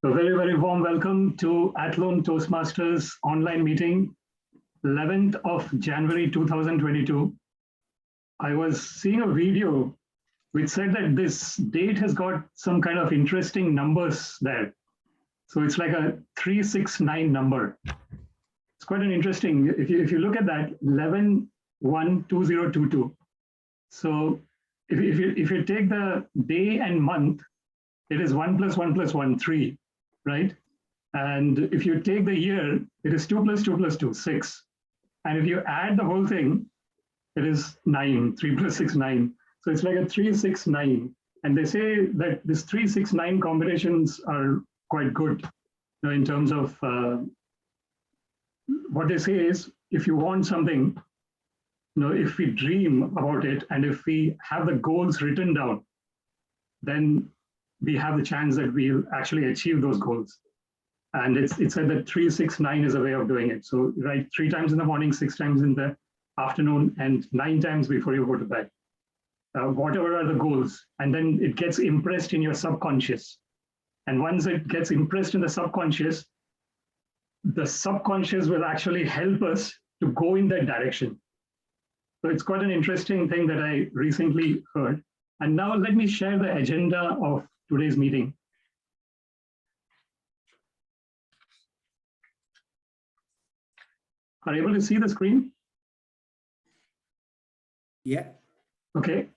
A very, very warm welcome to Athlone Toastmasters online meeting, 11th of January 2022. I was seeing a video which said that this date has got some kind of interesting numbers there. So it's like a 369 number. It's quite an interesting, if you look at that, 11-1-2022. So if you take the day and month, it is 1 + 1 + 1, 3, right? And if you take the year, it is 2 + 2 + 2, 6. And if you add the whole thing, it is 9, 3 + 6, 9. So it's like a 369. And they say that this 369 combinations are quite good in terms of what they say is, if you want something, if we dream about it and if we have the goals written down, then we have the chance that we'll actually achieve those goals. And it said that 369 is a way of doing it. So write 3 times in the morning, 6 times in the afternoon, and 9 times before you go to bed. Whatever are the goals, and then it gets impressed in your subconscious. And once it gets impressed in the subconscious will actually help us to go in that direction. So it's quite an interesting thing that I recently heard. And now let me share the agenda of today's meeting. Are you able to see the screen? Yeah. Okay.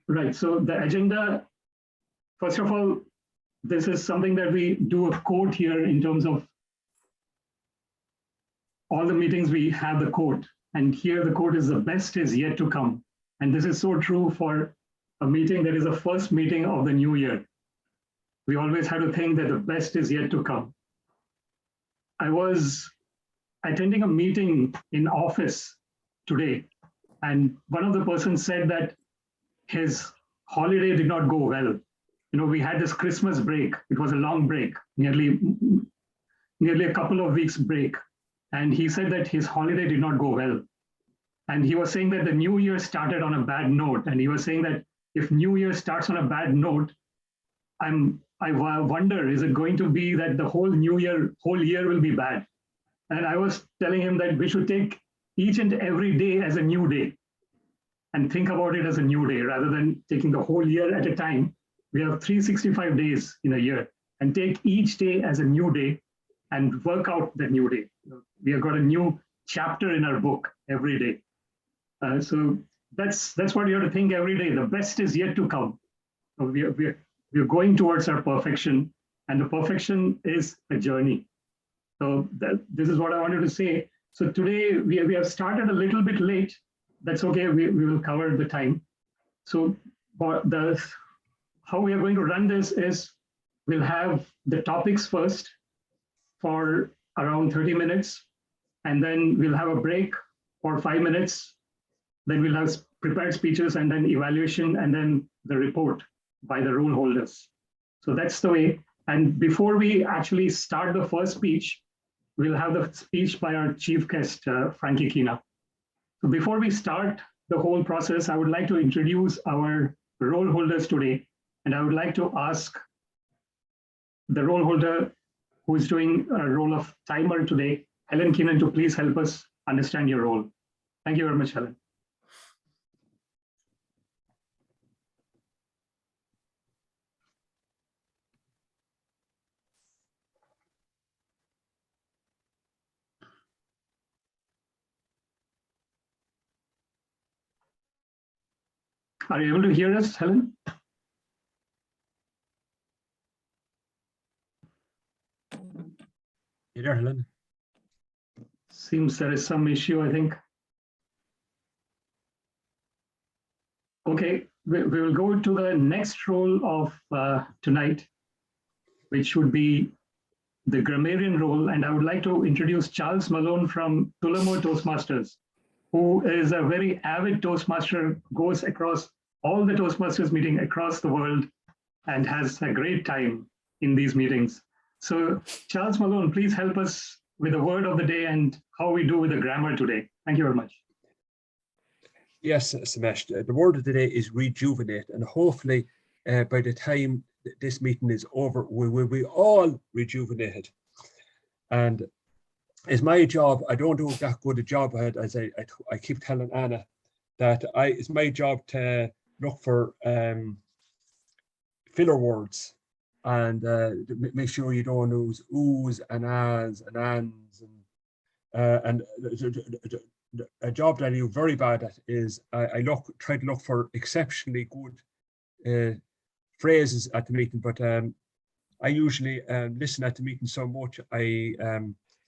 Right, so the agenda, first of all, this is something that we do a quote here in terms of all the meetings we have the quote. And here the quote is, the best is yet to come. And this is so true for a meeting that is the first meeting of the new year. We always have to think that the best is yet to come. I was attending a meeting in office today, and one of the persons said that his holiday did not go well. We had this Christmas break. It was a long break, nearly a couple of weeks break. And he said that his holiday did not go well. And he was saying that the new year started on a bad note. And he was saying that if new year starts on a bad note, I wonder, is it going to be that the whole year will be bad? And I was telling him that we should take each and every day as a new day and think about it as a new day rather than taking the whole year at a time. We have 365 days in a year, and take each day as a new day and work out the new day. We have got a new chapter in our book every day. So that's what you have to think every day. The best is yet to come. We're going towards our perfection, and the perfection is a journey. So this is what I wanted to say. So today we have started a little bit late. That's okay. We will cover the time. So how we are going to run this is, we'll have the topics first for around 30 minutes, and then we'll have a break for 5 minutes. Then we'll have prepared speeches, and then evaluation, and then the report by the role holders. So that's the way. And before we actually start the first speech, we'll have the speech by our chief guest, Frankie Keena. So before we start the whole process, I would like to introduce our role holders today. And I would like to ask the role holder who is doing a role of timer today, Helen Keena, to please help us understand your role. Thank you very much, Helen. Are you able to hear us, Helen? You there, Helen? Seems there is some issue, I think. Okay, we will go to the next role of tonight, which would be the grammarian role. And I would like to introduce Charles Malone from Athlone Toastmasters, who is a very avid Toastmaster, goes across all the Toastmasters meeting across the world and has a great time in these meetings. So Charles Malone, please help us with the word of the day and how we do with the grammar today. Thank you very much. Yes, Samesh, the word of the day is rejuvenate, and hopefully by the time this meeting is over, we will be all rejuvenated. And it's my job. I don't do that good a job as I keep telling Anna that it's my job to look for filler words and make sure you don't use oohs and ahs and ands and a job that I do very bad at is I try to look for exceptionally good phrases at the meeting, but I usually listen at the meeting so much I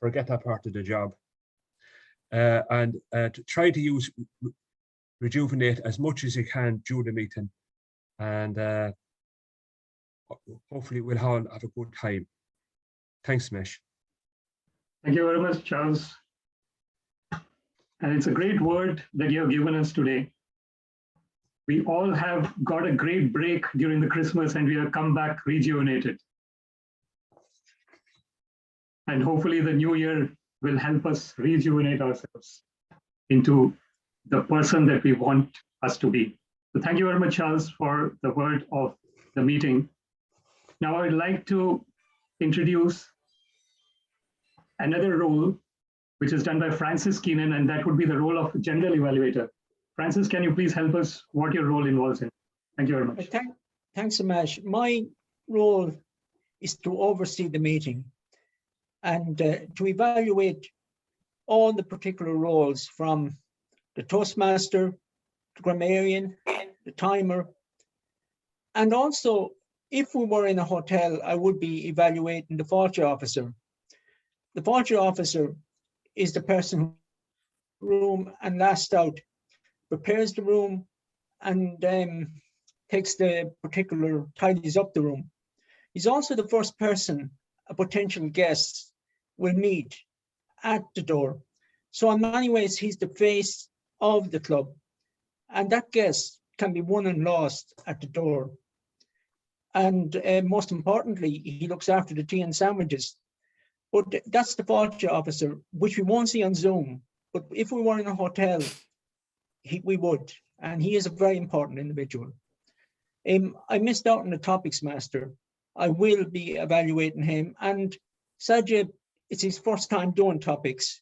forget that part of the job. And to try to use rejuvenate as much as you can during the meeting, and hopefully we'll all have a good time. Thanks, Mesh. Thank you very much, Charles. And it's a great word that you have given us today. We all have got a great break during the Christmas and we have come back rejuvenated. And hopefully the new year will help us rejuvenate ourselves into the person that we want us to be. So thank you very much, Charles, for the word of the meeting. Now I would like to introduce another role which is done by Francis Keenan, and that would be the role of general evaluator. Francis, can you please help us what your role involves in? Thank you very much. Thanks so much. My role is to oversee the meeting and to evaluate all the particular roles from the Toastmaster, the grammarian, the timer, and also if we were in a hotel, I would be evaluating the faulty officer. The faulty officer is the person who room and last out, prepares the room and takes the particular, tidies up the room. He's also the first person a potential guest will meet at the door. So in many ways, he's the face of the club. And that guest can be won and lost at the door. And most importantly, he looks after the tea and sandwiches. But that's the faulty officer, which we won't see on Zoom. But if we were in a hotel, we would. And he is a very important individual. I missed out on the topics master. I will be evaluating him. And Sajid, it's his first time doing topics.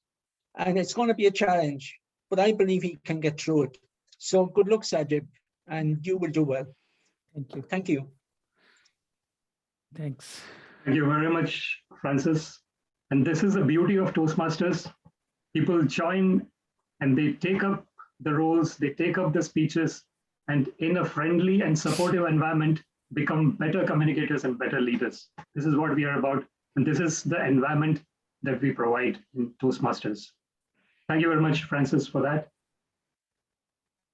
And it's going to be a challenge. But I believe he can get through it. So good luck, Sajid. And you will do well. Thank you. Thank you. Thanks. Thank you very much, Francis. And this is the beauty of Toastmasters. People join and they take up the roles, they take up the speeches, and in a friendly and supportive environment, become better communicators and better leaders. This is what we are about. And this is the environment that we provide in Toastmasters. Thank you very much, Francis, for that.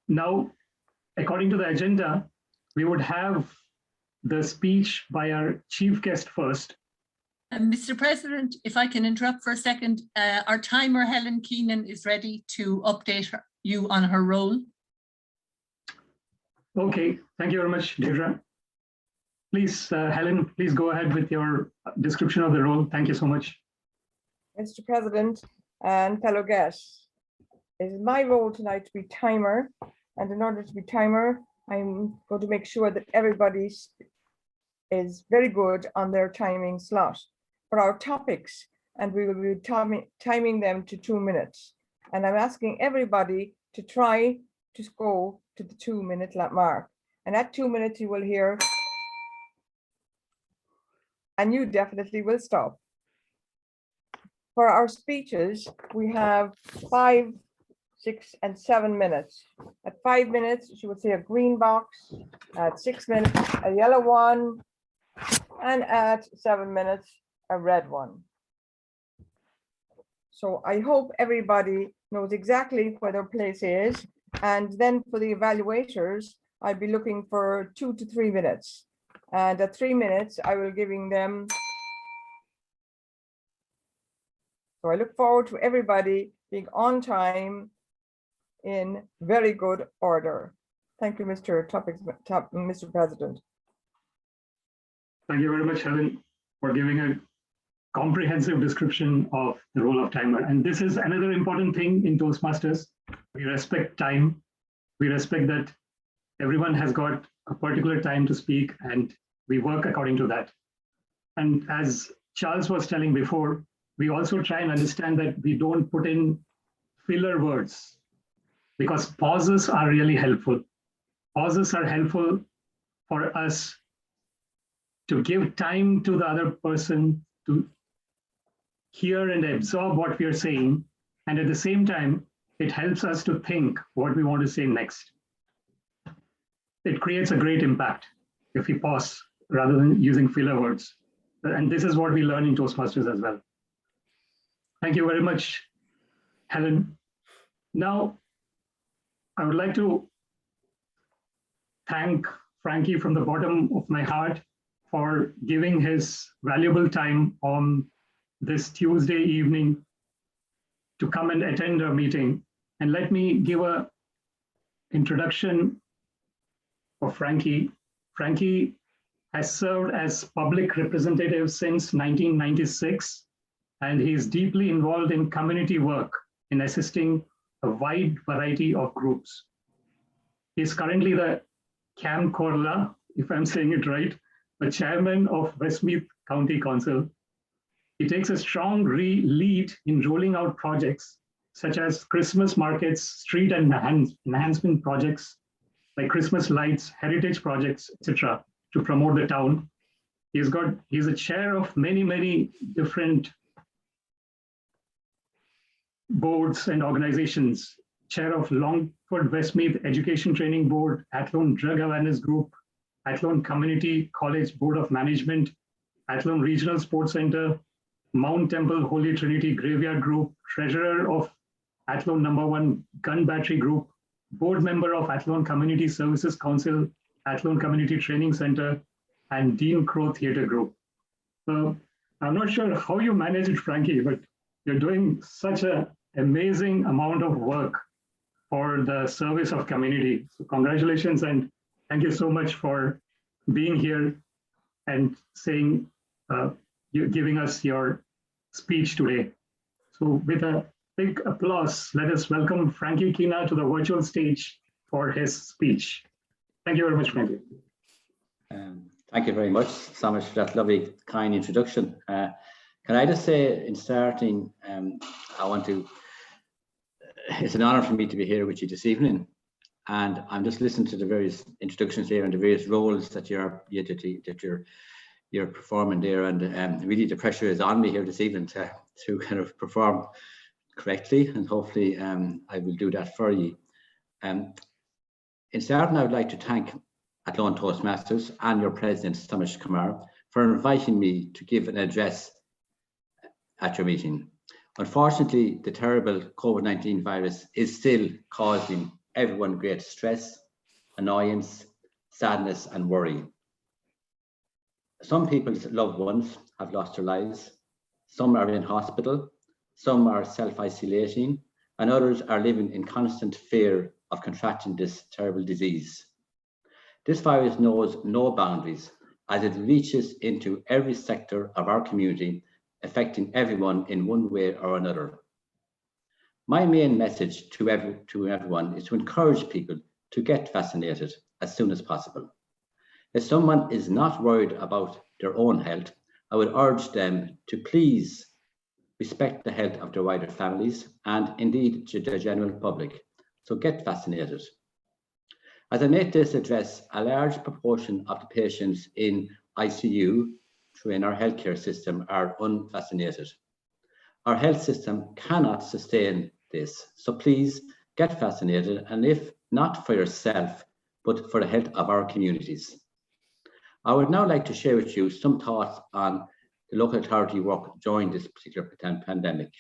Now, according to the agenda, we would have the speech by our chief guest first. Mr. President, if I can interrupt for a second, our timer, Helen Keenan, is ready to update you on her role. Okay, thank you very much, Deirdre. Please, Helen, please go ahead with your description of the role. Thank you so much. Mr. President and fellow guests, it is my role tonight to be timer. And in order to be timer, I'm going to make sure that everybody is very good on their timing slot for our topics, and we will be timing them to 2 minutes. And I'm asking everybody to try to go to the 2-minute mark. And at 2 minutes, you will hear, and you definitely will stop. For our speeches, we have 5, 6, and 7 minutes. At 5 minutes, you will see a green box. At 6 minutes, a yellow one. And at 7 minutes, a red one. So I hope everybody knows exactly where their place is. And then for the evaluators, I'll be looking for 2 to 3 minutes. And at 3 minutes, I will giving them. So I look forward to everybody being on time in very good order. Thank you, Mr. President. Thank you very much, Helen, for giving a comprehensive description of the role of timer. And this is another important thing in Toastmasters. We respect time. We respect that everyone has got a particular time to speak, and we work according to that. And as Charles was telling before, we also try and understand that we don't put in filler words, because pauses are really helpful. Pauses are helpful for us to give time to the other person to hear and absorb what we are saying. And at the same time, it helps us to think what we want to say next. It creates a great impact if we pause rather than using filler words. And this is what we learn in Toastmasters as well. Thank you very much, Helen. Now, I would like to thank Frankie from the bottom of my heart for giving his valuable time on this Tuesday evening to come and attend our meeting. And let me give an introduction of Frankie. Frankie has served as public representative since 1996, and he is deeply involved in community work in assisting a wide variety of groups. He is currently the Cam Korla, if I'm saying it right, the chairman of Westmeath County Council. He takes a strong lead in rolling out projects such as Christmas markets, street and enhancement projects like Christmas lights, heritage projects, etc., to promote the town. He's a chair of many different boards and organizations, chair of Longford Westmeath Education Training Board, Athlone Drug Awareness Group, Athlone Community College Board of Management, Athlone Regional Sports Center, Mount Temple Holy Trinity Graveyard Group, treasurer of Athlone No. 1 Gun Battery Group, board member of Athlone Community Services Council, Athlone Community Training Center, and Dean Crow Theatre Group. So I'm not sure how you manage it, Frankie, but you're doing such an amazing amount of work for the service of community. So congratulations, and thank you so much for being here and saying, you're giving us your speech today. So with a big applause, let us welcome Frankie Keena to the virtual stage for his speech. Thank you very much, Frankie. Thank you very much, Samish, for that lovely, kind introduction. Can I just say, in starting, it's an honor for me to be here with you this evening. And I'm just listening to the various introductions here and the various roles that you're performing there. And really the pressure is on me here this evening to kind of perform correctly. And hopefully I will do that for you. In starting, I would like to thank Athlone Toastmasters and your president, Samish Kumar, for inviting me to give an address at your meeting. Unfortunately, the terrible COVID-19 virus is still causing everyone great stress, annoyance, sadness, and worry. Some people's loved ones have lost their lives. Some are in hospital, some are self-isolating, and others are living in constant fear of contracting this terrible disease. This virus knows no boundaries as it reaches into every sector of our community, affecting everyone in one way or another. My main message to everyone is to encourage people to get vaccinated as soon as possible. If someone is not worried about their own health, I would urge them to please respect the health of their wider families and indeed to the general public. So get vaccinated. As I make this address, a large proportion of the patients in ICU in our healthcare system are unvaccinated. Our health system cannot sustain this. So please get vaccinated, and if not for yourself, but for the health of our communities. I would now like to share with you some thoughts on the local authority work during this particular pandemic.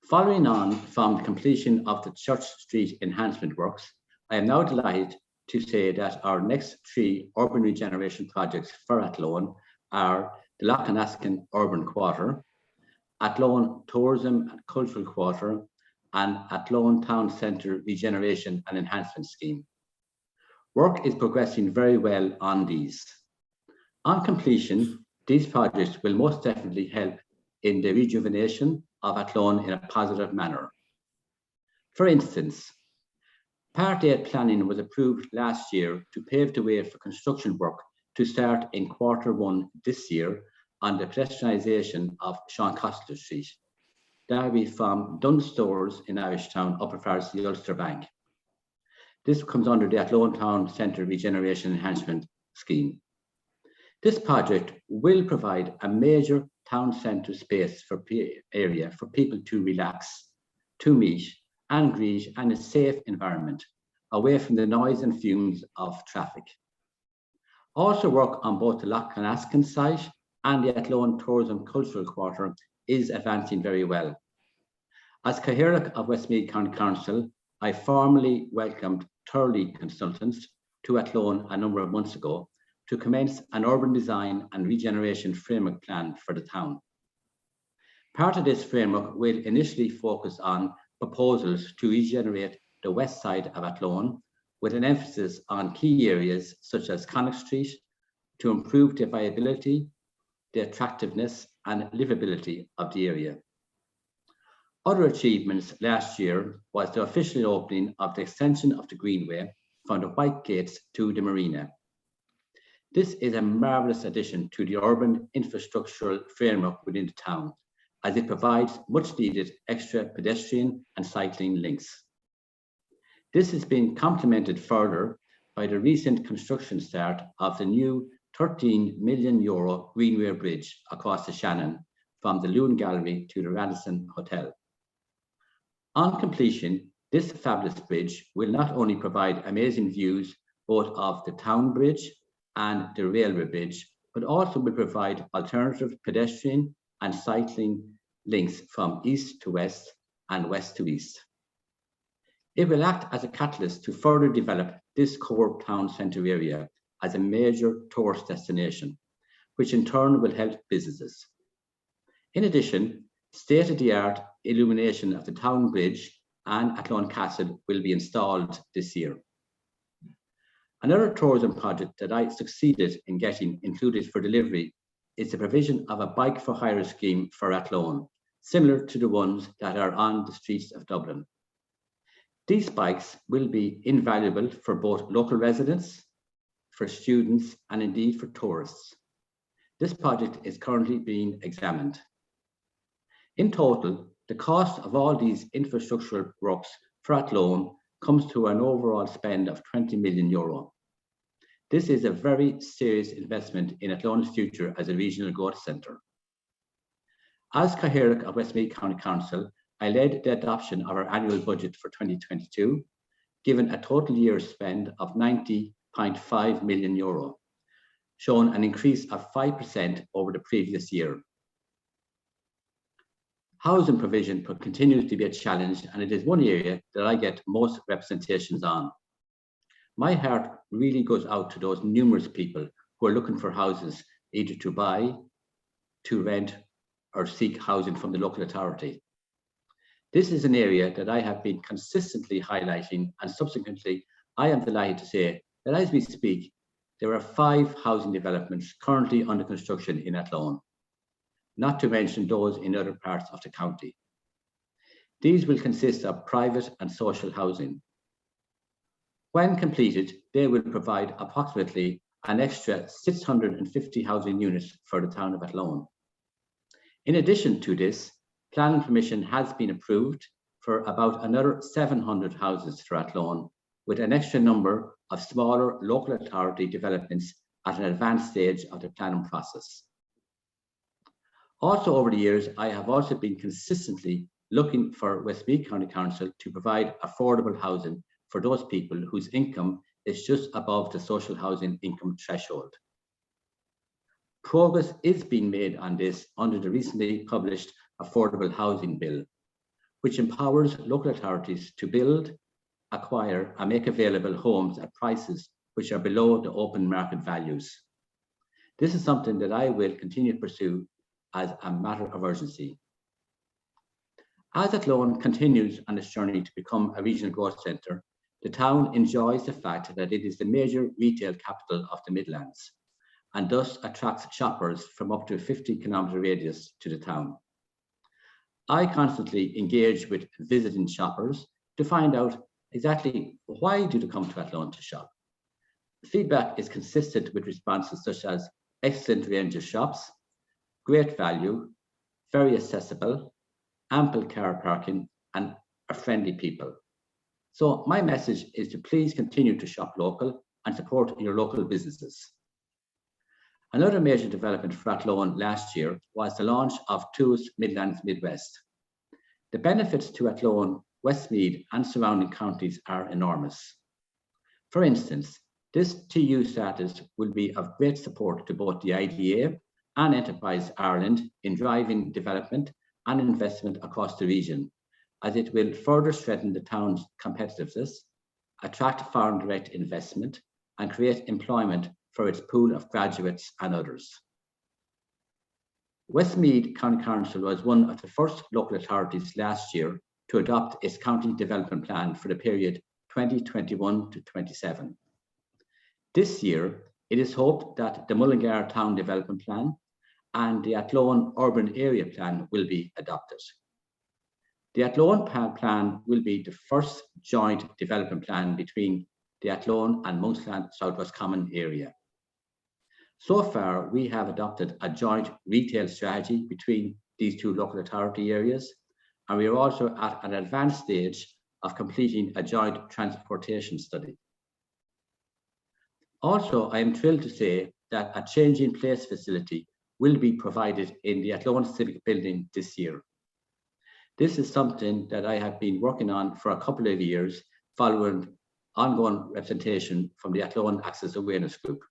Following on from the completion of the Church Street enhancement works, I am now delighted to say that our next 3 urban regeneration projects for Athlone are the Loughnaskin Urban Quarter, Athlone Tourism and Cultural Quarter, and Athlone Town Centre Regeneration and Enhancement Scheme. Work is progressing very well on these. On completion, these projects will most definitely help in the rejuvenation of Athlone in a positive manner. For instance, Part 8 planning was approved last year to pave the way for construction work to start in Q1 this year on the pedestrianisation of Sean Costello Street. That will be from Dunn Stores in Irishtown up as far as the Ulster Bank. This comes under the Athlone Town Centre Regeneration Enhancement Scheme. This project will provide a major town centre space area for people to relax, to meet and greet, and a safe environment away from the noise and fumes of traffic. Also work on both the Loughnaskin site and the Athlone Tourism Cultural Quarter is advancing very well. As Cathaoirleach of Westmeath County Council, I formally welcomed Turley Consultants to Athlone a number of months ago to commence an urban design and regeneration framework plan for the town. Part of this framework will initially focus on proposals to regenerate the west side of Athlone with an emphasis on key areas such as Connacht Street to improve the viability, the attractiveness and livability of the area. Other achievements last year was the official opening of the extension of the Greenway from the White Gates to the Marina. This is a marvellous addition to the urban infrastructural framework within the town, as it provides much needed extra pedestrian and cycling links. This has been complemented further by the recent construction start of the new €13 million Greenway Bridge across the Shannon from the Loon Gallery to the Radisson Hotel. On completion, this fabulous bridge will not only provide amazing views both of the town bridge and the railway bridge, but also will provide alternative pedestrian and cycling links from east to west and west to east. It will act as a catalyst to further develop this core town centre area as a major tourist destination, which in turn will help businesses. In addition, state-of-the-art illumination of the town bridge and Athlone Castle will be installed this year. Another tourism project that I succeeded in getting included for delivery is the provision of a bike for hire scheme for Athlone, similar to the ones that are on the streets of Dublin. These bikes will be invaluable for both local residents, for students, and indeed for tourists. This project is currently being examined. In total, the cost of all these infrastructural works for Athlone comes to an overall spend of €20 million. This is a very serious investment in Athlone's future as a regional growth centre. As Cathaoirleach of Westmeath County Council, I led the adoption of our annual budget for 2022, given a total year spend of €90.5 million, showing an increase of 5% over the previous year. Housing provision continues to be a challenge, and it is one area that I get most representations on. My heart really goes out to those numerous people who are looking for houses, either to buy, to rent, or seek housing from the local authority. This is an area that I have been consistently highlighting, and subsequently, I am delighted to say that as we speak, there are 5 housing developments currently under construction in Athlone, not to mention those in other parts of the county. These will consist of private and social housing. When completed, they will provide approximately an extra 650 housing units for the town of Athlone. In addition to this, planning permission has been approved for about another 700 houses for Athlone, with an extra number of smaller local authority developments at an advanced stage of the planning process. Also over the years, I have also been consistently looking for Westmeath County Council to provide affordable housing for those people whose income is just above the social housing income threshold. Progress is being made on this under the recently published Affordable Housing Bill, which empowers local authorities to build, acquire, and make available homes at prices which are below the open market values. This is something that I will continue to pursue as a matter of urgency. As Athlone continues on its journey to become a regional growth centre, the town enjoys the fact that it is the major retail capital of the Midlands, and thus attracts shoppers from up to a 50-kilometre radius to the town. I constantly engage with visiting shoppers to find out exactly why do they come to Athlone to shop. Feedback is consistent with responses such as excellent range of shops, great value, very accessible, ample car parking, and are friendly people. So my message is to please continue to shop local and support your local businesses. Another major development for Athlone last year was the launch of TUS Midlands Midwest. The benefits to Athlone, Westmeath and surrounding counties are enormous. For instance, this TU status will be of great support to both the IDA and Enterprise Ireland in driving development and investment across the region, as it will further strengthen the town's competitiveness, attract foreign direct investment, and create employment for its pool of graduates and others. Westmeath County Council was one of the first local authorities last year to adopt its county development plan for the period 2021 to 27. This year, it is hoped that the Mullingar Town Development Plan and the Athlone Urban Area Plan will be adopted. The Athlone plan will be the first joint development plan between the Athlone and Monksland Southwest Common area. So far, we have adopted a joint retail strategy between these two local authority areas, and we are also at an advanced stage of completing a joint transportation study. Also, I am thrilled to say that a change in place facility will be provided in the Athlone Civic Building this year. This is something that I have been working on for a couple of years following ongoing representation from the Athlone Access Awareness Group.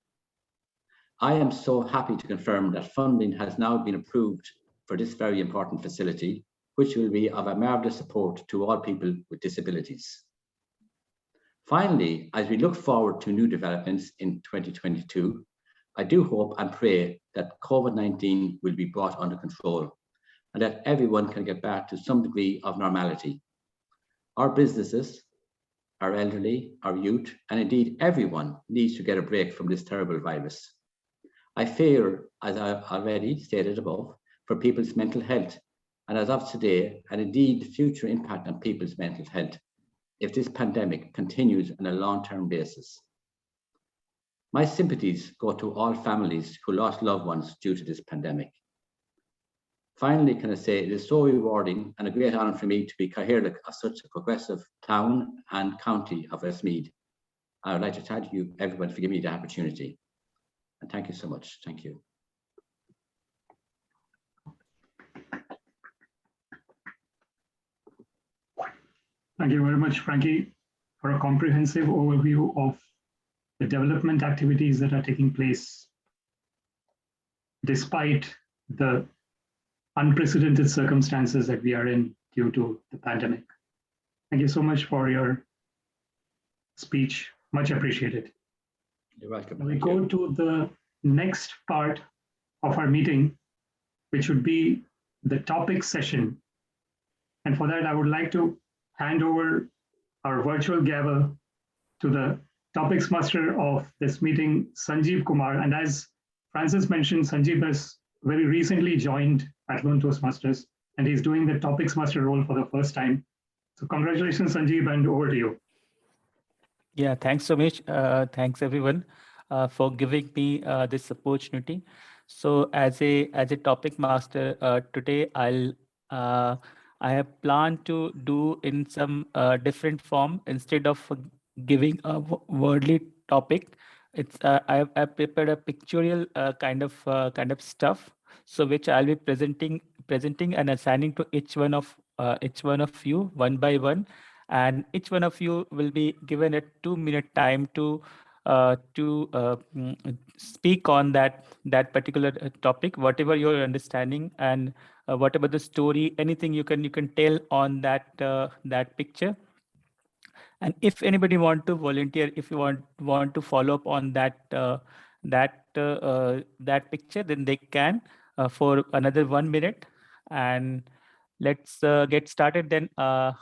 I am so happy to confirm that funding has now been approved for this very important facility, which will be of a marvellous support to all people with disabilities. Finally, as we look forward to new developments in 2022, I do hope and pray that COVID-19 will be brought under control and that everyone can get back to some degree of normality. Our businesses, our elderly, our youth, and indeed everyone needs to get a break from this terrible virus. I fear, as I've already stated above, for people's mental health, and as of today, and indeed the future impact on people's mental health if this pandemic continues on a long-term basis. My sympathies go to all families who lost loved ones due to this pandemic. Finally, can I say it is so rewarding and a great honour for me to be Cathaoirleach of such a progressive town and county of Westmeath. I would like to thank you, everyone, for giving me the opportunity. And thank you so much. Thank you. Thank you very much, Frankie, for a comprehensive overview of the development activities that are taking place despite the unprecedented circumstances that we are in due to the pandemic. Thank you so much for your speech. Much appreciated. You're welcome. We go to the next part of our meeting, which would be the topic session. And for that, I would like to hand over our virtual gavel to the topics master of this meeting, Sanjeev Kumar. And as Francis mentioned, Sanjeev has very recently joined Athlone Toastmasters, and he's doing the topics master role for the first time. So congratulations, Sanjeev, and over to you. Yeah, thanks so much. Thanks everyone for giving me this opportunity. So as a topic master today, I have planned to do in some different form. Instead of giving a wordly topic, it's I've prepared a pictorial kind of stuff, so which I'll be presenting and assigning to each one of you one by one, and each one of you will be given a 2-minute time to speak on that particular topic, whatever your understanding and whatever the story, anything you can tell on that picture. And if anybody want to volunteer, if you want to follow up on that picture, then they can for another 1 minute. And let's get started then. So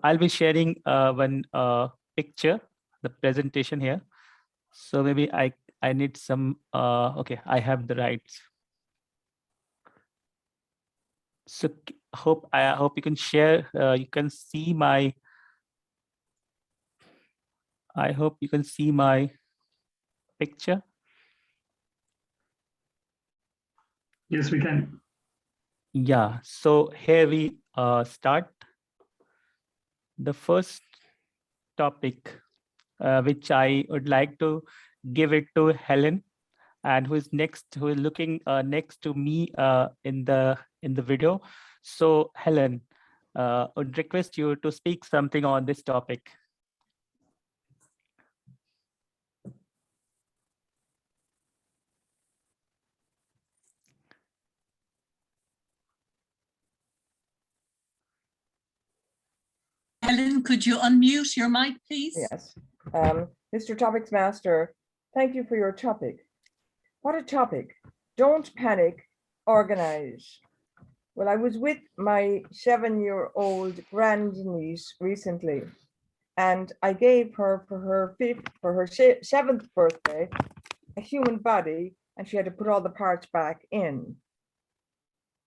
I'll be sharing one picture, the presentation here. So maybe I need some. Okay, I have the rights. So I hope you can share. You can see my I hope you can see my picture. Yes, we can. Yeah, so here we start. The first topic, which I would like to give it to Helen, and who is looking next to me in the video. So Helen, would request you to speak something on this topic. Helen, could you unmute your mic, please? Yes. Mr. Topics Master, thank you for your topic. What a topic. Don't panic, organize. Well, I was with my 7-year-old grandniece recently, and I gave her for her 7th birthday a human body, and she had to put all the parts back in.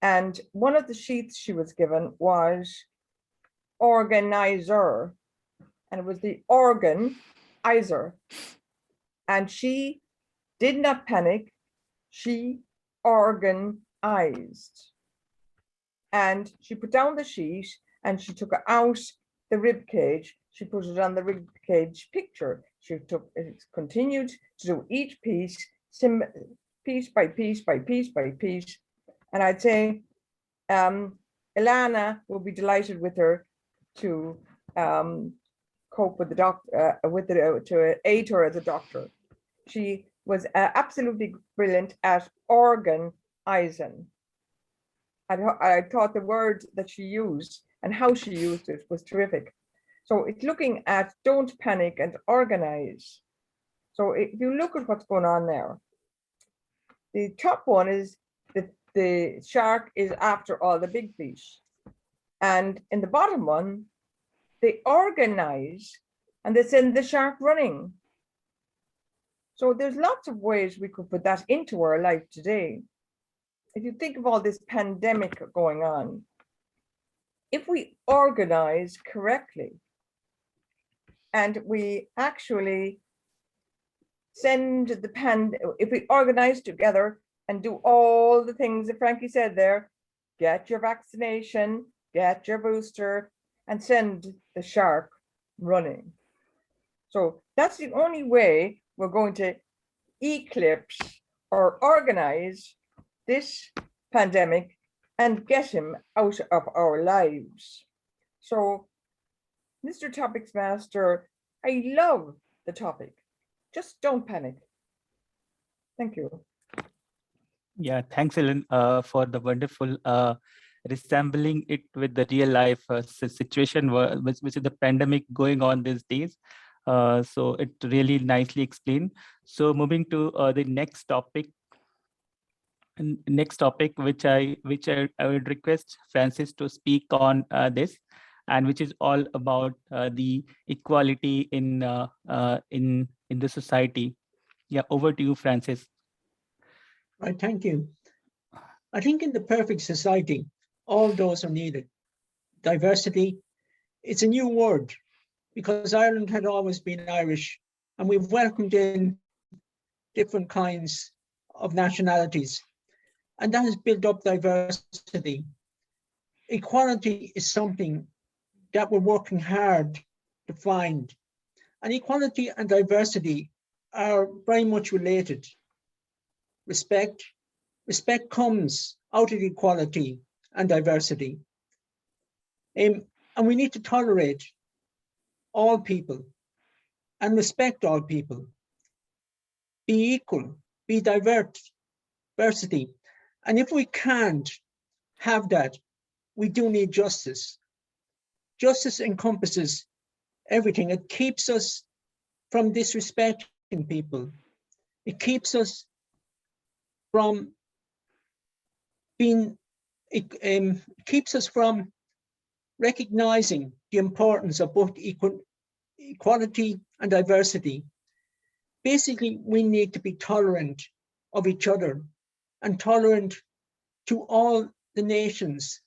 And one of the sheets she was given was organizer, and it was the organizer. And she did not panic, she organized. And she put down the sheet and she took out the rib cage. She put it on the rib cage picture. She continued to do each piece, piece by piece by piece by piece. And I'd say Ilana will be delighted with her to cope with the doctor, to aid her as a doctor. She was absolutely brilliant at organizing. I thought the word that she used and how she used it was terrific. So it's looking at don't panic and organize. So if you look at what's going on there, the top one is that the shark is after all the big fish. And in the bottom one, they organize and they send the shark running. So there's lots of ways we could put that into our life today. If you think of all this pandemic going on, if we organize correctly and we actually if we organize together and do all the things that Frankie said there, get your vaccination, get your booster, and send the shark running. So that's the only way we're going to eclipse or organize this pandemic and get him out of our lives. So, Mr. Topics Master, I love the topic. Just don't panic. Thank you. Yeah, thanks, Ellen, for the wonderful resembling it with the real life situation, which is the pandemic going on these days. So it really nicely explained. So moving to the next topic. Which I would request Francis to speak on this, and which is all about the equality in the society. Yeah, over to you, Francis. Right, thank you. I think in the perfect society, all those are needed. Diversity, it's a new word because Ireland had always been Irish, and we've welcomed in different kinds of nationalities, and that has built up diversity. Equality is something that we're working hard to find, and equality and diversity are very much related. Respect comes out of equality and diversity. And we need to tolerate all people and respect all people. Be equal, be diversity. And if we can't have that, we do need justice. Justice encompasses everything. It keeps us from disrespecting people. It keeps us from keeps us from recognizing the importance of both equality and diversity. Basically, we need to be tolerant of each other and tolerant to all the nations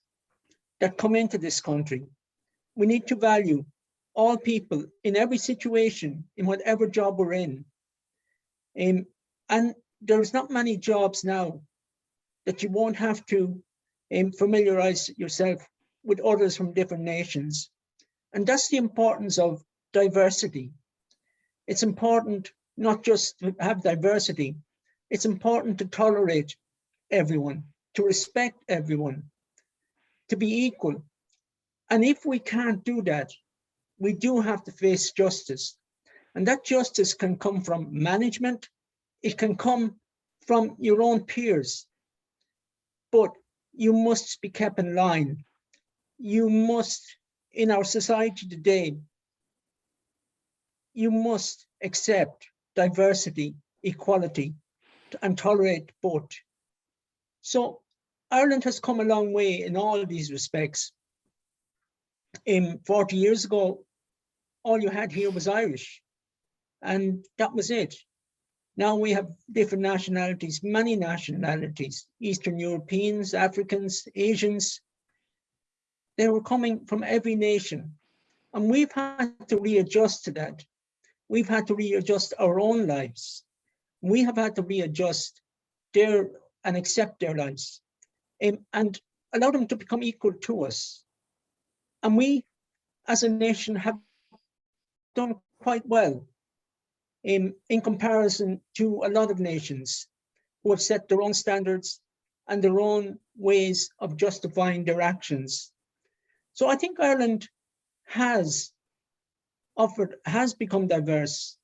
that come into this country. We need to value all people in every situation, in whatever job we're in. And there's not many jobs now that you won't have to familiarize yourself with others from different nations. And that's the importance of diversity. It's important not just to have diversity, it's important to tolerate everyone, to respect everyone, to be equal. And if we can't do that, we do have to face justice. And that justice can come from management, it can come from your own peers, but you must be kept in line. You must, in our society today, you must accept diversity, equality, and tolerate both. So Ireland has come a long way in all these respects. 40 years ago, all you had here was Irish, and that was it. Now we have different nationalities, many nationalities, Eastern Europeans, Africans, Asians. They were coming from every nation, and we've had to readjust to that. We've had to readjust our own lives. We have had to readjust their and accept their lives and allow them to become equal to us. And we, as a nation, have done quite well in comparison to a lot of nations who have set their own standards and their own ways of justifying their actions. So I think Ireland has become diverse.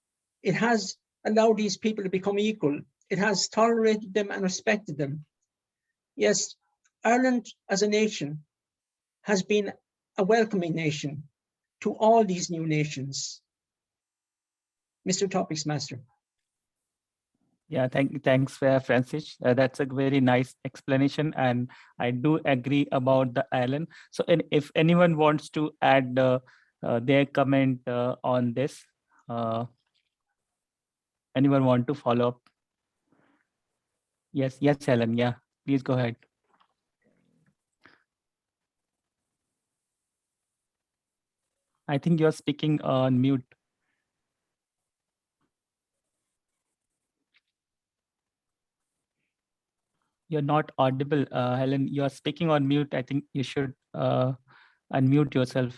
It has allowed these people to become equal. It has tolerated them and respected them. Yes, Ireland as a nation has been a welcoming nation to all these new nations. Mr. Topics Master. Yeah, thanks, Francis. That's a very nice explanation, and I do agree about the island. So, if anyone wants to add their comment on this, anyone want to follow up? Yes, Helen. Yeah, please go ahead. I think you're speaking on mute. You're not audible, Helen. You're speaking on mute. I think you should unmute yourself.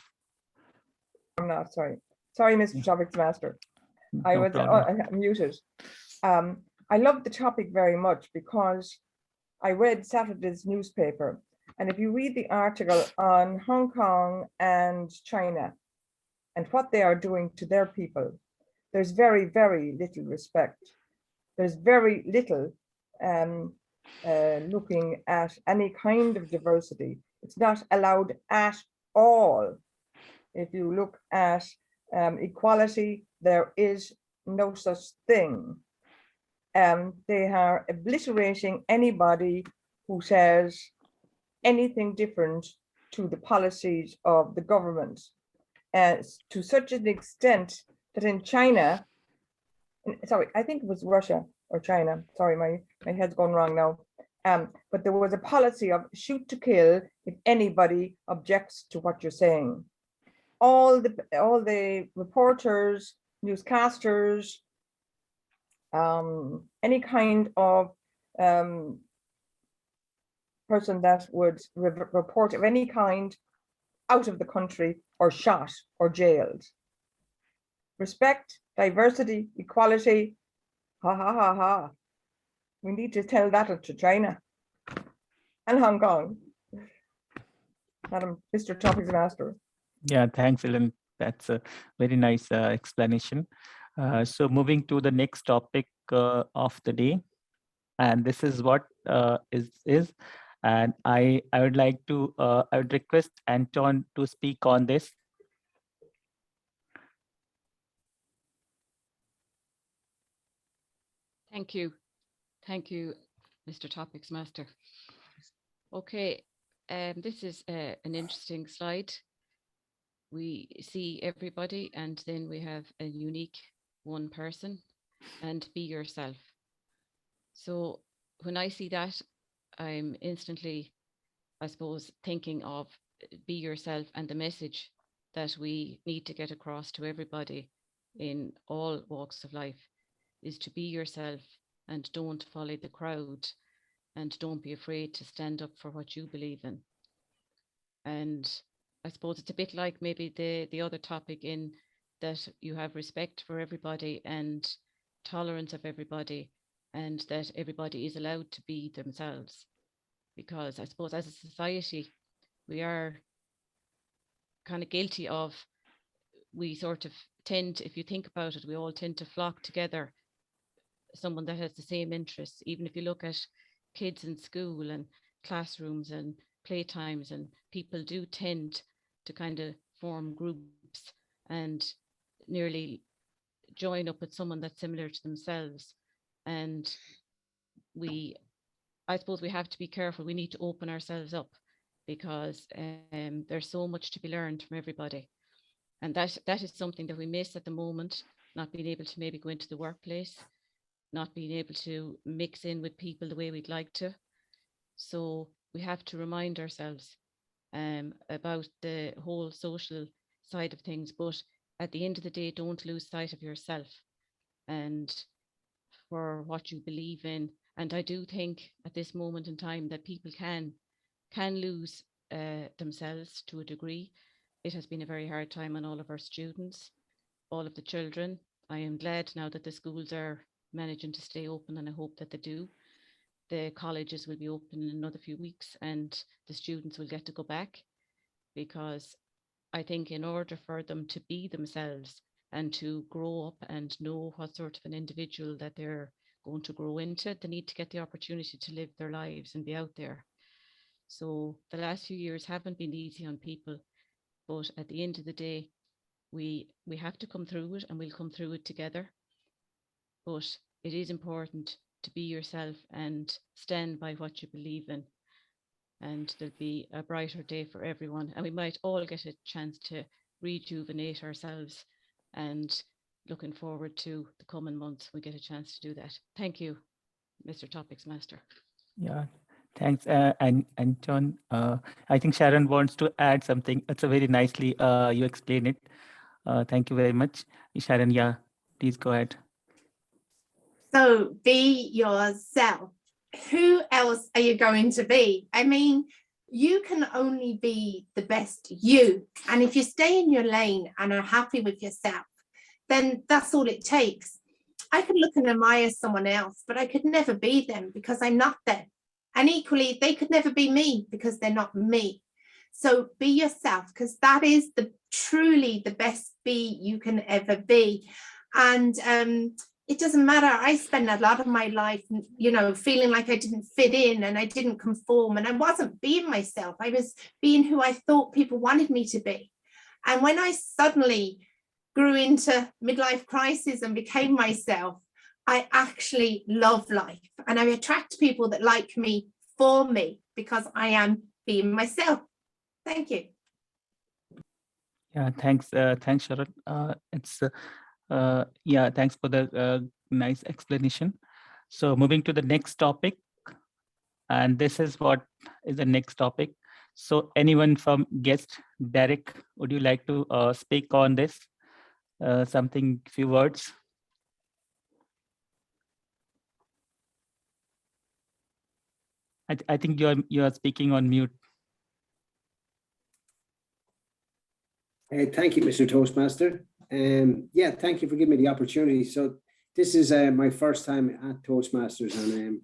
I'm not, sorry. Sorry, Mr. Topics Master. I No was muted. I love the topic very much because I read Saturday's newspaper. And if you read the article on Hong Kong and China and what they are doing to their people, there's very, very little respect. There's very little looking at any kind of diversity. It's not allowed at all. If you look at equality, there is no such thing. They are obliterating anybody who says anything different to the policies of the government, to such an extent that in China, sorry, I think it was Russia or China, sorry, my head's gone wrong now, but there was a policy of shoot to kill if anybody objects to what you're saying. All the reporters, newscasters, any kind of person that would report of any kind out of the country or shot or jailed. Respect, diversity, equality, ha ha ha ha. We need to tell that to China and Hong Kong. Madam, Mr. Topics Master. Yeah, thanks, Ellen. That's a very nice explanation. So moving to the next topic of the day, and this is what is, and I would like to I would request Anton to speak on this. Thank you, Mr. Topics Master. Okay, this is an interesting slide. We see everybody, and then we have a unique one person, and be yourself. So when I see that, I'm instantly, I suppose, thinking of be yourself and the message that we need to get across to everybody in all walks of life is to be yourself and don't follow the crowd, and don't be afraid to stand up for what you believe in. And I suppose it's a bit like maybe the other topic, in that you have respect for everybody and tolerance of everybody, and that everybody is allowed to be themselves. Because I suppose as a society, we are kind of guilty of, we sort of tend, if you think about it, we all tend to flock together, someone that has the same interests. Even if you look at kids in school and classrooms and playtimes, and people do tend to kind of form groups and nearly join up with someone that's similar to themselves. And I suppose we have to be careful. We need to open ourselves up, because there's so much to be learned from everybody. And that is something that we miss at the moment, not being able to maybe go into the workplace, not being able to mix in with people the way we'd like to. So we have to remind ourselves about the whole social side of things. But at the end of the day, don't lose sight of yourself and for what you believe in. And I do think at this moment in time that people can lose themselves to a degree. It has been a very hard time on all of our students, all of the children. I am glad now that the schools are managing to stay open, and I hope that they do. The colleges will be open in another few weeks, and the students will get to go back, because I think in order for them to be themselves and to grow up and know what sort of an individual that they're going to grow into, they need to get the opportunity to live their lives and be out there. So the last few years haven't been easy on people, but at the end of the day, we have to come through it, and we'll come through it together. But it is important to be yourself and stand by what you believe in, and there'll be a brighter day for everyone, and we might all get a chance to rejuvenate ourselves, and looking forward to the coming months we get a chance to do that. Thank you, Mr. Topics Master. Yeah, thanks. And John, I think Sharon wants to add something. It's a very nicely you explain it. Thank you very much, Sharon. Yeah, please go ahead. So be yourself. Who else are you going to be? I mean, you can only be the best you. And if you stay in your lane and are happy with yourself, then that's all it takes. I could look and admire someone else, but I could never be them because I'm not them. And equally, they could never be me because they're not me. So be yourself, because that is truly the best be you can ever be. And it doesn't matter. I spent a lot of my life, feeling like I didn't fit in and I didn't conform, and I wasn't being myself. I was being who I thought people wanted me to be. And when I suddenly grew into midlife crisis and became myself, I actually love life, and I attract people that like me for me because I am being myself. Thank you. Yeah, thanks, Sharon. Thanks for the nice explanation. So moving to the next topic, and this is what is the next topic. So anyone from guest, Derek, would you like to speak on this? Few words. I think you are speaking on mute. Thank you, Mr. Toastmaster. Thank you for giving me the opportunity. So this is my first time at Toastmasters, and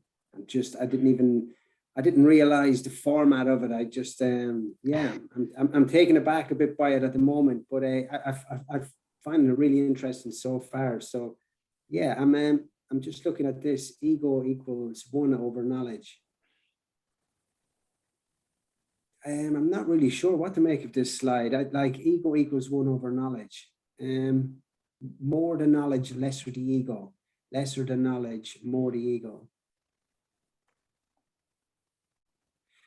I didn't realize the format of it. I just I'm taken aback a bit by it at the moment, but I find it really interesting so far. So yeah, I'm just looking at this. Ego equals 1 over knowledge. I'm not really sure what to make of this slide. Like ego equals 1 over knowledge. More the knowledge, lesser the ego. Lesser the knowledge, more the ego.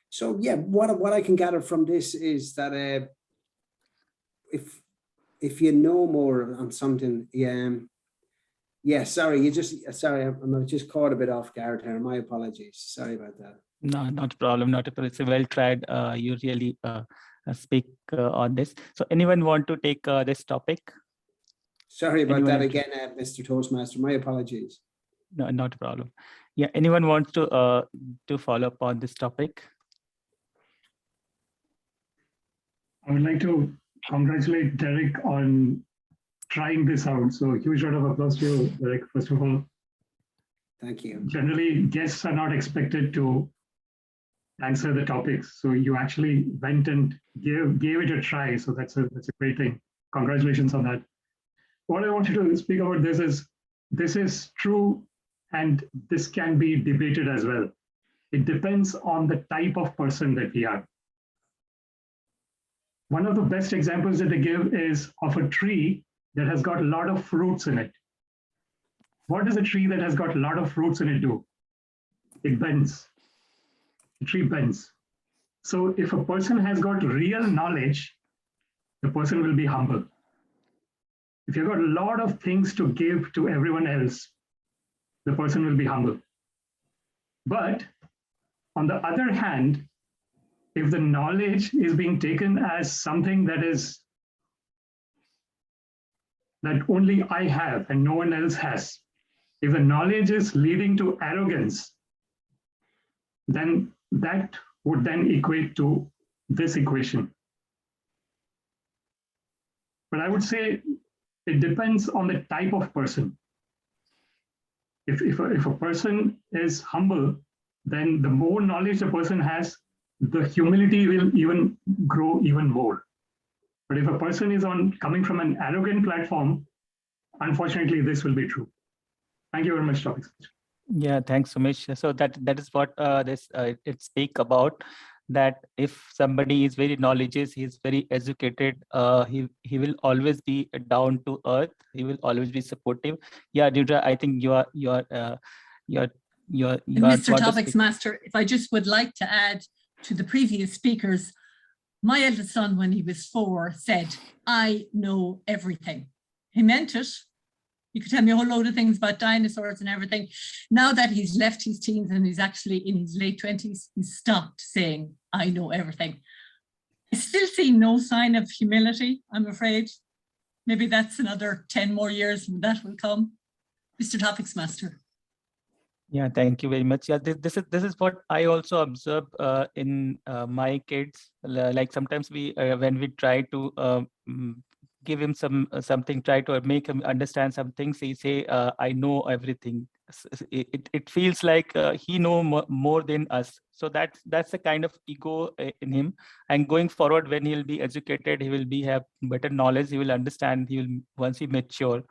So yeah, what I can gather from this is that if you know more on something, sorry, I'm just caught a bit off guard here. My apologies. Sorry about that. No, not a problem. Not a problem. It's a well tried. You really speak on this. So anyone want to take this topic? Sorry about Anyone that else? again, Mr. Toastmaster. My apologies. No, not a problem. Yeah, anyone wants to follow up on this topic? I would like to congratulate Derek on trying this out. So huge round of applause to you, Derek, first of all. Thank you. Generally, guests are not expected to answer the topics. So you actually went and gave it a try. So that's a great thing. Congratulations on that. What I wanted to speak about this is true, and this can be debated as well. It depends on the type of person that we are. One of the best examples that they give is of a tree that has got a lot of fruits in it. What does a tree that has got a lot of fruits in it do? It bends. The tree bends. So if a person has got real knowledge, the person will be humble. If you've got a lot of things to give to everyone else, the person will be humble. But on the other hand, if the knowledge is being taken as something that only I have and no one else has, if the knowledge is leading to arrogance, then that would then equate to this equation. But I would say it depends on the type of person. If a person is humble, then the more knowledge the person has, the humility will even grow even more. But if a person is coming from an arrogant platform, unfortunately, this will be true. Thank you very much, Topics. Yeah, thanks, Sumesh. So that is what it speak about, that if somebody is very knowledgeable, he is very educated, he will always be down to earth. He will always be supportive. Yeah, Deirdre, I think you are Mr. Topics Master, if I just would like to add to the previous speakers, my eldest son, when he was 4, said, "I know everything." He meant it. You could tell me a whole load of things about dinosaurs and everything. Now that he's left his teens and he's actually in his late 20s, he's stopped saying, "I know everything." I still see no sign of humility, I'm afraid. Maybe that's another 10 more years and that will come. Mr. Topics Master. Yeah, thank you very much. Yeah, this is what I also observe in my kids. Like sometimes we, when we try to give him something, try to make him understand some things, he say, "I know everything." It feels like he know more than us. So that's the kind of ego in him. And going forward, when he'll be educated, he will have better knowledge. He will understand. He will once he mature.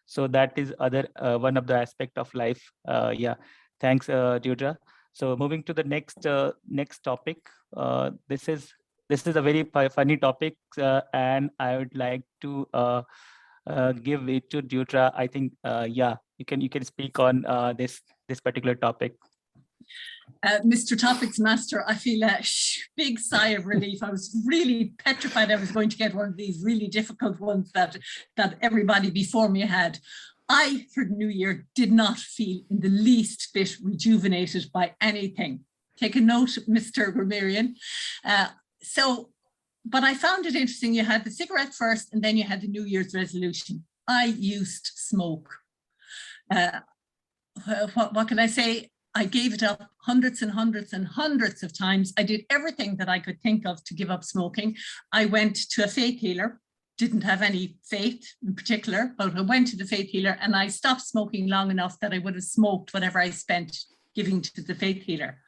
So that is one of the aspect of life. Yeah, thanks, Deirdre. So moving to the next topic. This is a very funny topic, and I would like to give it to Deirdre. I think yeah, you can speak on this particular topic. Mr. Topics Master, I feel a big sigh of relief. I was really petrified I was going to get one of these really difficult ones that everybody before me had. I, for New Year, did not feel in the least bit rejuvenated by anything. Take a note, Mr. Grammarian. But I found it interesting. You had the cigarette first, and then you had the New Year's resolution. I used smoke. What can I say? I gave it up hundreds and hundreds and hundreds of times. I did everything that I could think of to give up smoking. I went to a faith healer, didn't have any faith in particular, but I went to the faith healer and I stopped smoking long enough that I would have smoked whatever I spent giving to the faith healer.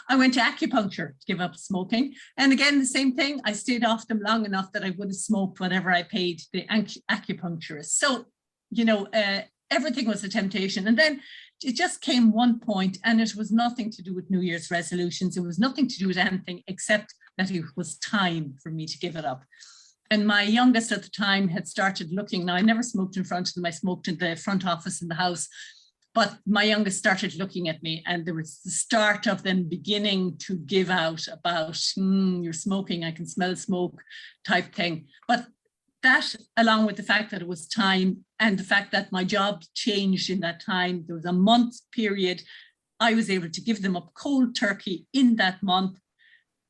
I went to acupuncture to give up smoking. And again, the same thing, I stayed off them long enough that I would have smoked whatever I paid the acupuncturist. So, you know, everything was a temptation. And then it just came one point, and it was nothing to do with New Year's resolutions. It was nothing to do with anything except that it was time for me to give it up. And my youngest at the time had started looking. Now, I never smoked in front of them. I smoked in the front office in the house. But my youngest started looking at me, and there was the start of them beginning to give out about, you're smoking, I can smell smoke type thing. But that, along with the fact that it was time and the fact that my job changed in that time, there was a month period, I was able to give them up cold turkey in that month.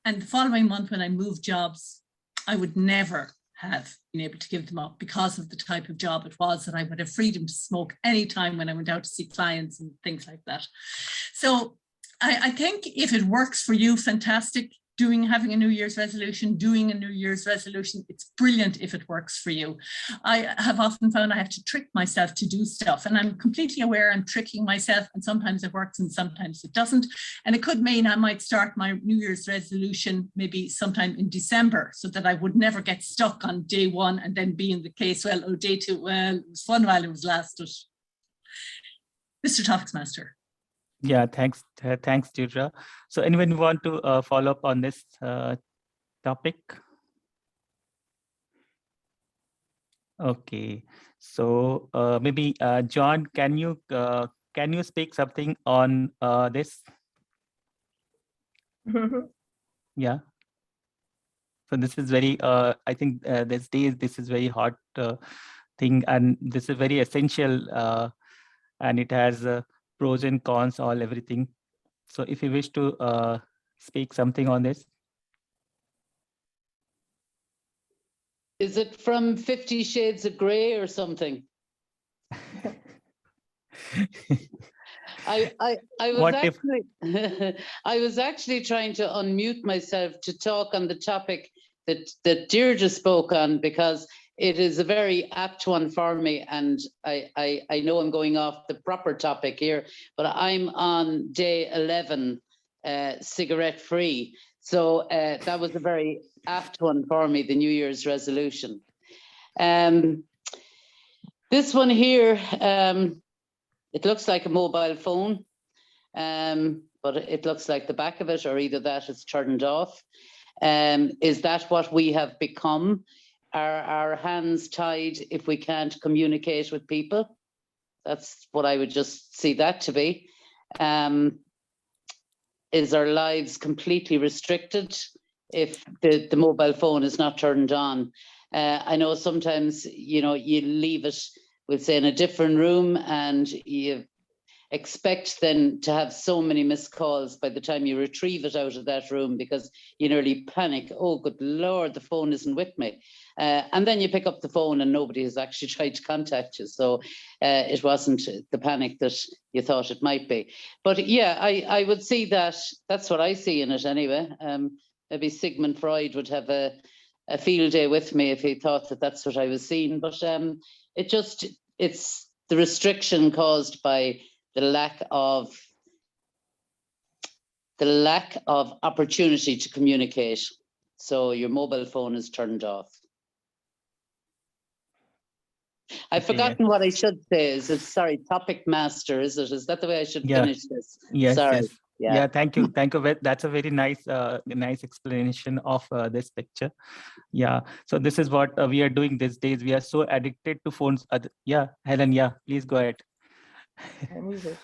And the following month when I moved jobs, I would never have been able to give them up because of the type of job it was, that I would have freedom to smoke anytime when I went out to see clients and things like that. So I think if it works for you, fantastic. Having a New Year's resolution, it's brilliant if it works for you. I have often found I have to trick myself to do stuff, and I'm completely aware I'm tricking myself, and sometimes it works and sometimes it doesn't. And it could mean I might start my New Year's resolution maybe sometime in December, so that I would never get stuck on day one and then be in the case, well, oh, day two, well, it was fun while it was lasted. Mr. Toastmaster. Yeah, thanks, Deirdre. So anyone want to follow up on this topic? Okay, so maybe John, can you speak something on this? Yeah. So this is very, I think these days this is very hot thing, and this is very essential, and it has pros and cons, everything. So if you wish to speak something on this. Is it from 50 Shades of Grey or something? I was actually trying to unmute myself to talk on the topic that Deirdre spoke on, because it is a very apt one for me, and I know I'm going off the proper topic here, but I'm on day 11, cigarette free. So that was a very apt one for me, the New Year's resolution. This one here, it looks like a mobile phone, but it looks like the back of it, or either that is turned off. Is that what we have become? Are our hands tied if we can't communicate with people? That's what I would just see that to be. Is our lives completely restricted if the mobile phone is not turned on? I know sometimes, you know, you leave it, we'll say, in a different room, and you expect then to have so many missed calls by the time you retrieve it out of that room, because you nearly panic. Oh, good Lord, the phone isn't with me. And then you pick up the phone and nobody has actually tried to contact you. So it wasn't the panic that you thought it might be. But yeah, I would see that. That's what I see in it anyway. Maybe Sigmund Freud would have a field day with me if he thought that that's what I was seeing. But it's the restriction caused by the lack of opportunity to communicate. So your mobile phone is turned off. I've forgotten what I should say. Sorry, topic master, is it? Is that the way I should finish this? Yes, sorry. yes. Yeah, thank you. That's a very nice explanation of this picture. Yeah, so this is what we are doing these days. We are so addicted to phones. Yeah, Helen, yeah, please go ahead. Unmute.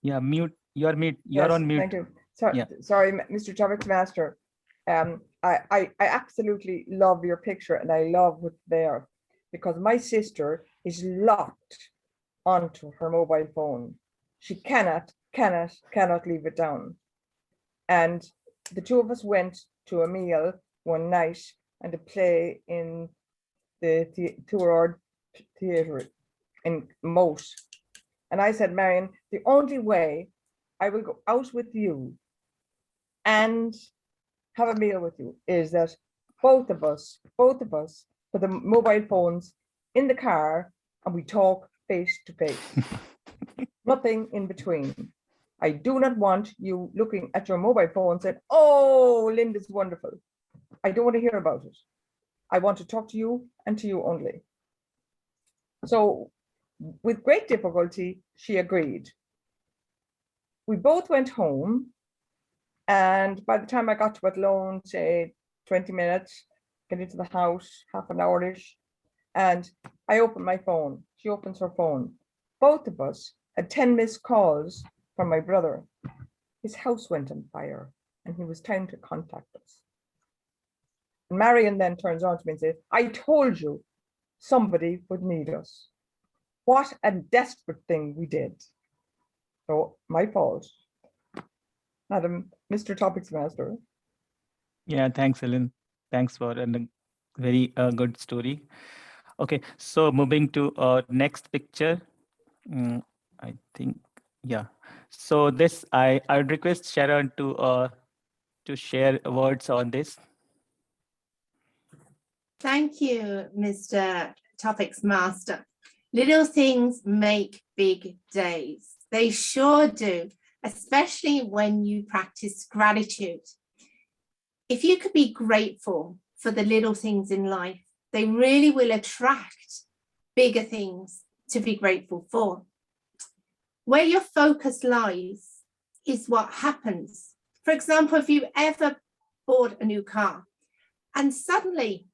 Yeah, mute. You're mute. You're Yes, on mute. thank you. Sorry, Mr. Toastmaster. I absolutely love your picture, and I love what's there, because my sister is locked onto her mobile phone. She cannot leave it down. And the two of us went to a meal one night and a play in the Theatre in Moat. And I said, Marion, the only way I will go out with you and have a meal with you is that both of us put the mobile phones in the car and we talk face to face. Nothing in between. I do not want you looking at your mobile phone and saying, oh, Linda's wonderful. I don't want to hear about it. I want to talk to you and to you only. So with great difficulty, she agreed. We both went home, and by the time I got to Athlone, say 20 minutes, get into the house, half an hour-ish, and I opened my phone. She opens her phone. Both of us had 10 missed calls from my brother. His house went on fire, and he was trying to contact us. And Marion then turns on to me and says, I told you somebody would need us. What a desperate thing we did. So my fault. Mr. Topics Master. Yeah, thanks, Ellen. Thanks for a very good story. Okay, so moving to next picture. I think, yeah. So this, I would request Sharon to share words on this. Thank you, Mr. Topics Master. Little things make big days. They sure do, especially when you practice gratitude. If you could be grateful for the little things in life, they really will attract bigger things to be grateful for. Where your focus lies is what happens. For example, if you ever bought a new car and suddenly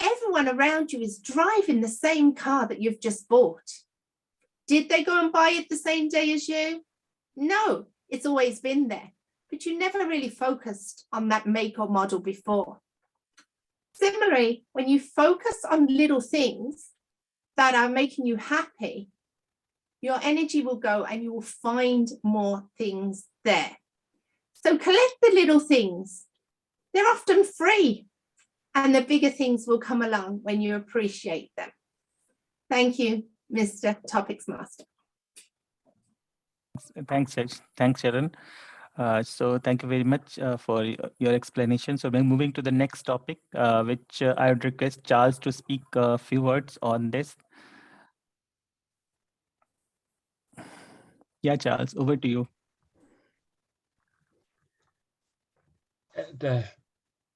everyone around you is driving the same car that you've just bought. Did they go and buy it the same day as you? No, it's always been there, but you never really focused on that make or model before. Similarly, when you focus on little things that are making you happy, your energy will go and you will find more things there. So collect the little things. They're often free. And the bigger things will come along when you appreciate them. Thank you, Mr. Topics Master. Thanks, Sharon. So thank you very much for your explanation. So we're moving to the next topic, which I would request Charles to speak a few words on this. Yeah, Charles, over to you.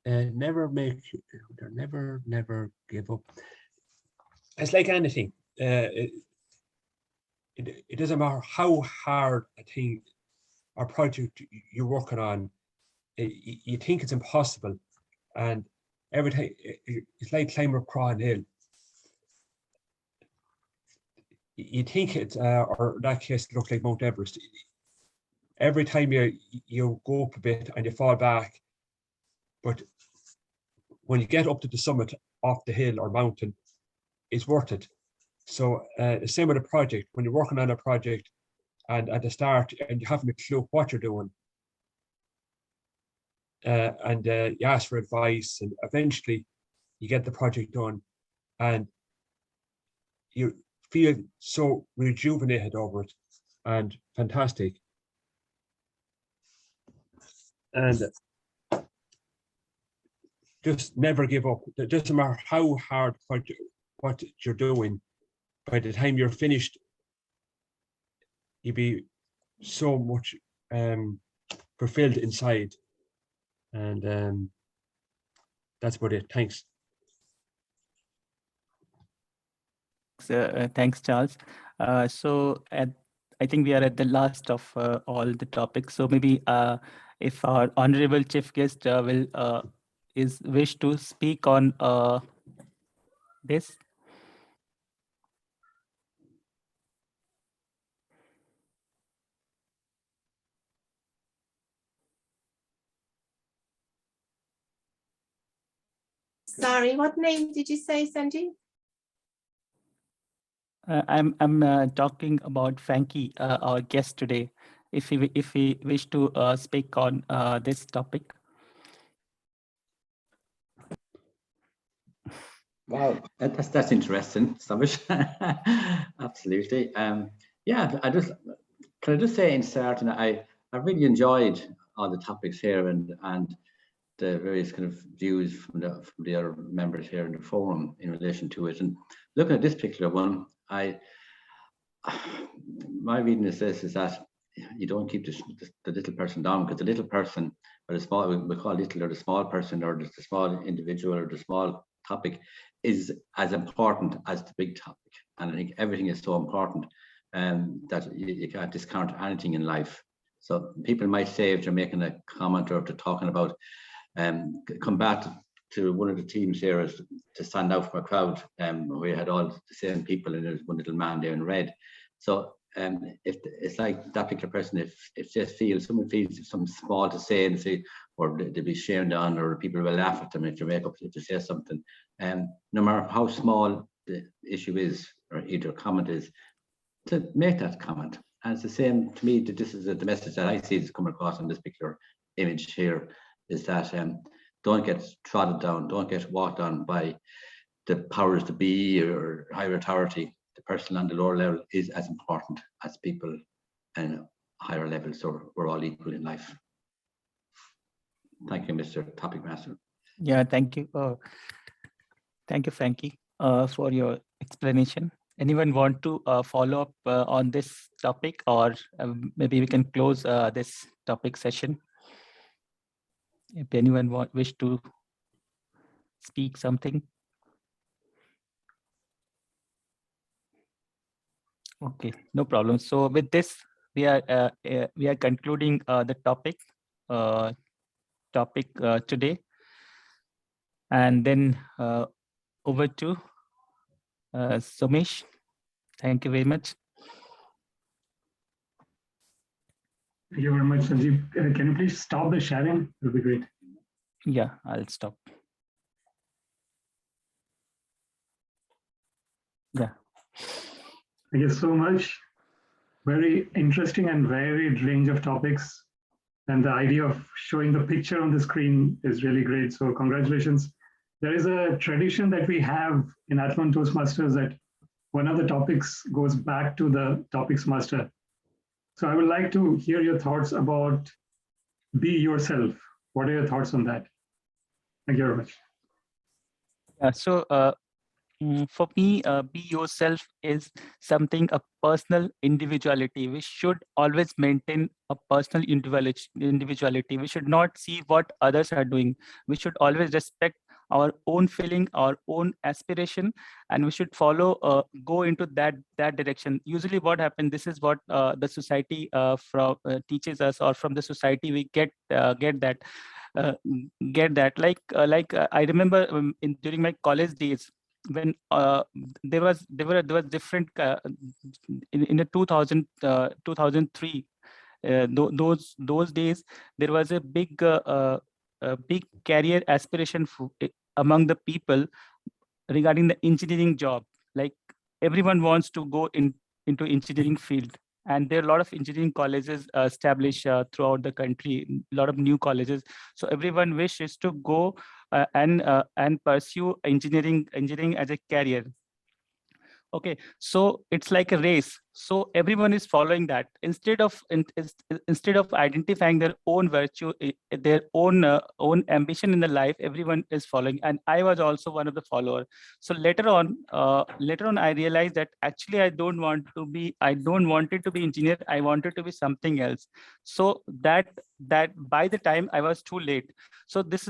Never give up. It's like anything. It doesn't matter how hard a thing or project you're working on, you think it's impossible, and every time it's like climbing up Craw Hill. You think it's, or in that case, it looks like Mount Everest. Every time you go up a bit and you fall back, but when you get up to the summit of the hill or mountain, it's worth it. So the same with a project. When you're working on a project and at the start and you haven't a clue what you're doing, and you ask for advice, and eventually you get the project done and you feel so rejuvenated over it and fantastic. And just never give up. It doesn't matter how hard what you're doing. By the time you're finished, you'll be so much fulfilled inside. And that's about it. Thanks. Thanks, Charles. So I think we are at the last of all the topics. So maybe if our honorable chief guest is wish to speak on this. Sorry, what name did you say, Sanjeev? I'm talking about Frankie, our guest today. If he wish to speak on this topic. Wow, that's interesting, Samish. Absolutely. Yeah, can I just say in starting, I really enjoyed all the topics here and the various kind of views from the other members here in the forum in relation to it. And looking at this particular one, my reading is this, is that you don't keep the little person down, because the little person, or the small, we call little, or the small person, or the small individual, or the small topic, is as important as the big topic. And I think everything is so important that you can't discount anything in life. So people might say, if they're making a comment or if they're talking about come back to one of the teams here is to stand out from a crowd, we had all the same people and there's one little man there in red. So if it's like that particular person, if someone feels something small to say and say, or they'll be sharing on, or people will laugh at them if they say something, no matter how small the issue is or either comment is, to make that comment And it's the same to me, that this is the message that I see is come across in this particular image here, is that don't get trodden down, don't get walked on by the powers to be or higher authority. The person on the lower level is as important as people in higher levels, so we're all equal in life. Thank you, Mr. Topic Master. Yeah, thank you. Thank you, Frankie, for your explanation. Anyone want to follow up on this topic, or maybe we can close this topic session? If anyone wish to speak something. Okay, no problem. So with this, we are concluding the topic today, and then over to Somesh. Thank you very much. Thank you very much, Sanjeev. Can you please stop the sharing? It would be great. Yeah, I'll stop. Yeah. Thank you so much. Very interesting and varied range of topics. And the idea of showing the picture on the screen is really great. So congratulations. There is a tradition that we have in Athlone Toastmasters that one of the topics goes back to the topics master. So I would like to hear your thoughts about be yourself. What are your thoughts on that? Thank you very much. So for me, be yourself is something, a personal individuality. We should always maintain a personal individuality. We should not see what others are doing. We should always respect our own feeling, our own aspiration, and we should follow, go into that direction. Usually what happens, this is what the society teaches us, or from the society we get that. Like I remember during my college days, when there was different in the 2003, those days there was a big career aspiration among the people regarding the engineering job. Like everyone wants to go into engineering field, and there are a lot of engineering colleges established throughout the country, a lot of new colleges. So everyone wishes to go and pursue engineering as a career. Okay, so it's like a race. So everyone is following that instead of identifying their own virtue, their own ambition in the life. Everyone is following, and I was also one of the followers. So later on, I realized that actually I don't wanted to be engineer. I wanted to be something else. So that by the time I was too late. So this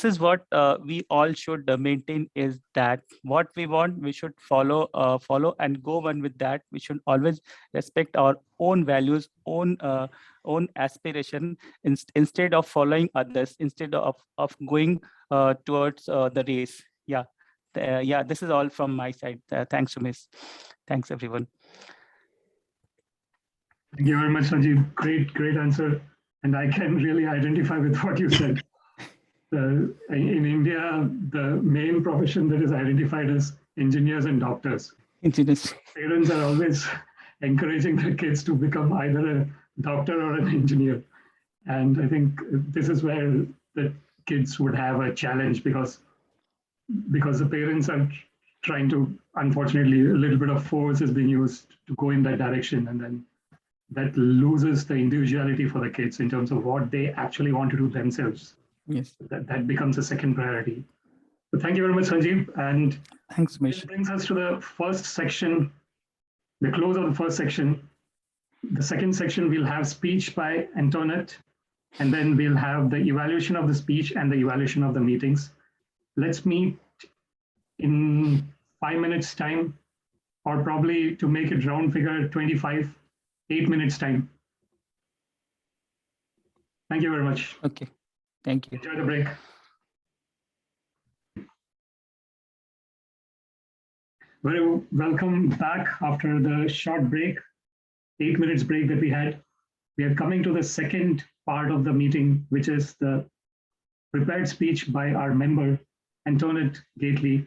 is what we all should maintain, is that what we want, we should follow and go on with that. We should always respect our own values, own aspiration, instead of following others, instead of going towards the race. Yeah. Yeah, this is all from my side. Thanks, Sumis. Thanks, everyone. Thank you very much, Sanjeev. Great answer. And I can really identify with what you said. In India, the main profession that is identified as engineers and doctors. Engineers. Parents are always encouraging their kids to become either a doctor or an engineer. And I think this is where the kids would have a challenge, because the parents are trying to, unfortunately, a little bit of force is being used to go in that direction. And then that loses the individuality for the kids in terms of what they actually want to do themselves. Yes. That becomes a second priority. So thank you very much, Sanjeev. And thanks, Mish. This brings us to the first section, the close of the first section. The second section, we'll have speech by Antoinette, and then we'll have the evaluation of the speech and the evaluation of the meetings. Let's meet in 5 minutes time, or probably, to make it round figure, 8 minutes time. Thank you very much. Okay. Thank you. Enjoy the break. Very welcome back after the short break, 8 minutes break that we had. We are coming to the second part of the meeting, which is the prepared speech by our member, Antoinette Gately.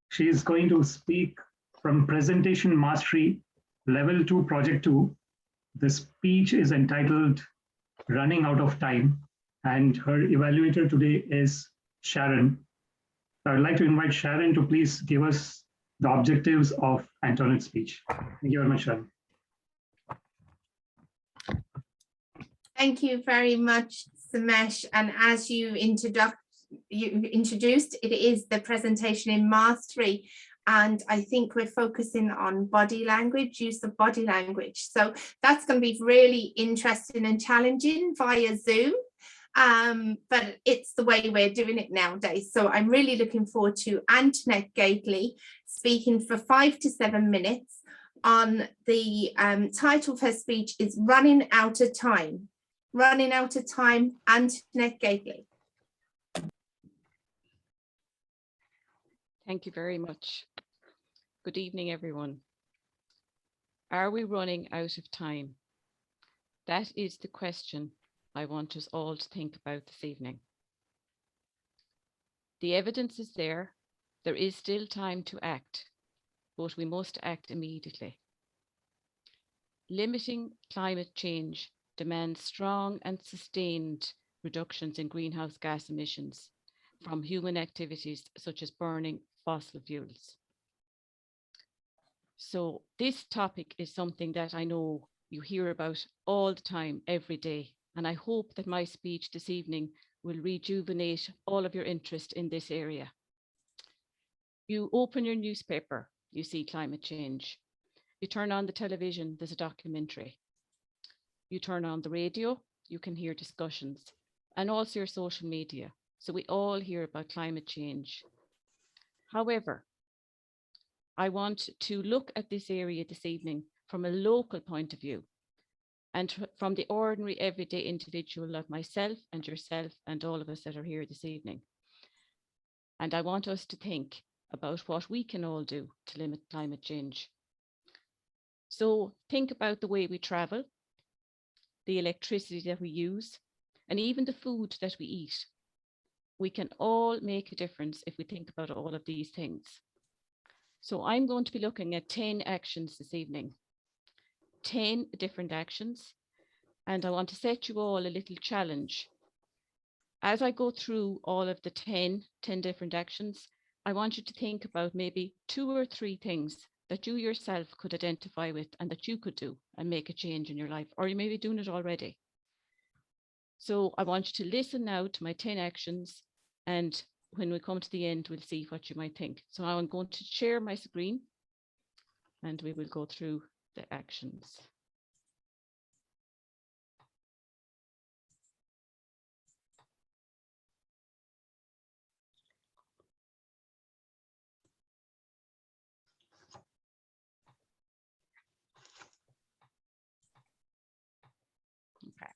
She is going to speak from Presentation Mastery Level 2, Project 2, The speech is entitled Running Out of Time, and her evaluator today is Sharon. I'd like to invite Sharon to please give us the objectives of Antoinette's speech. Thank you very much, Sharon. Thank you very much, Samesh. And as you introduced, it is the presentation in mastery. And I think we're focusing on body language, use of body language. So that's going to be really interesting and challenging via Zoom. But it's the way we're doing it nowadays. So I'm really looking forward to Antoinette Gately speaking for 5 to 7 minutes on the title of her speech is Running Out of Time. Running Out of Time, Antoinette Gately. Thank you very much. Good evening, everyone. Are we running out of time? That is the question I want us all to think about this evening. The evidence is there. There is still time to act, but we must act immediately. Limiting climate change demands strong and sustained reductions in greenhouse gas emissions from human activities such as burning fossil fuels. So this topic is something that I know you hear about all the time, every day. And I hope that my speech this evening will rejuvenate all of your interest in this area. You open your newspaper, you see climate change. You turn on the television, there's a documentary. You turn on the radio, you can hear discussions, and also your social media. So we all hear about climate change. However, I want to look at this area this evening from a local point of view and from the ordinary everyday individual like myself and yourself and all of us that are here this evening. And I want us to think about what we can all do to limit climate change. So think about the way we travel, the electricity that we use, and even the food that we eat. We can all make a difference if we think about all of these things. So I'm going to be looking at 10 actions this evening, 10 different actions, and I want to set you all a little challenge. As I go through all of the 10 different actions, I want you to think about maybe 2 or 3 things that you yourself could identify with and that you could do and make a change in your life, or you may be doing it already. So I want you to listen now to my 10 actions, and when we come to the end, we'll see what you might think. So now I'm going to share my screen and we will go through the actions. Okay,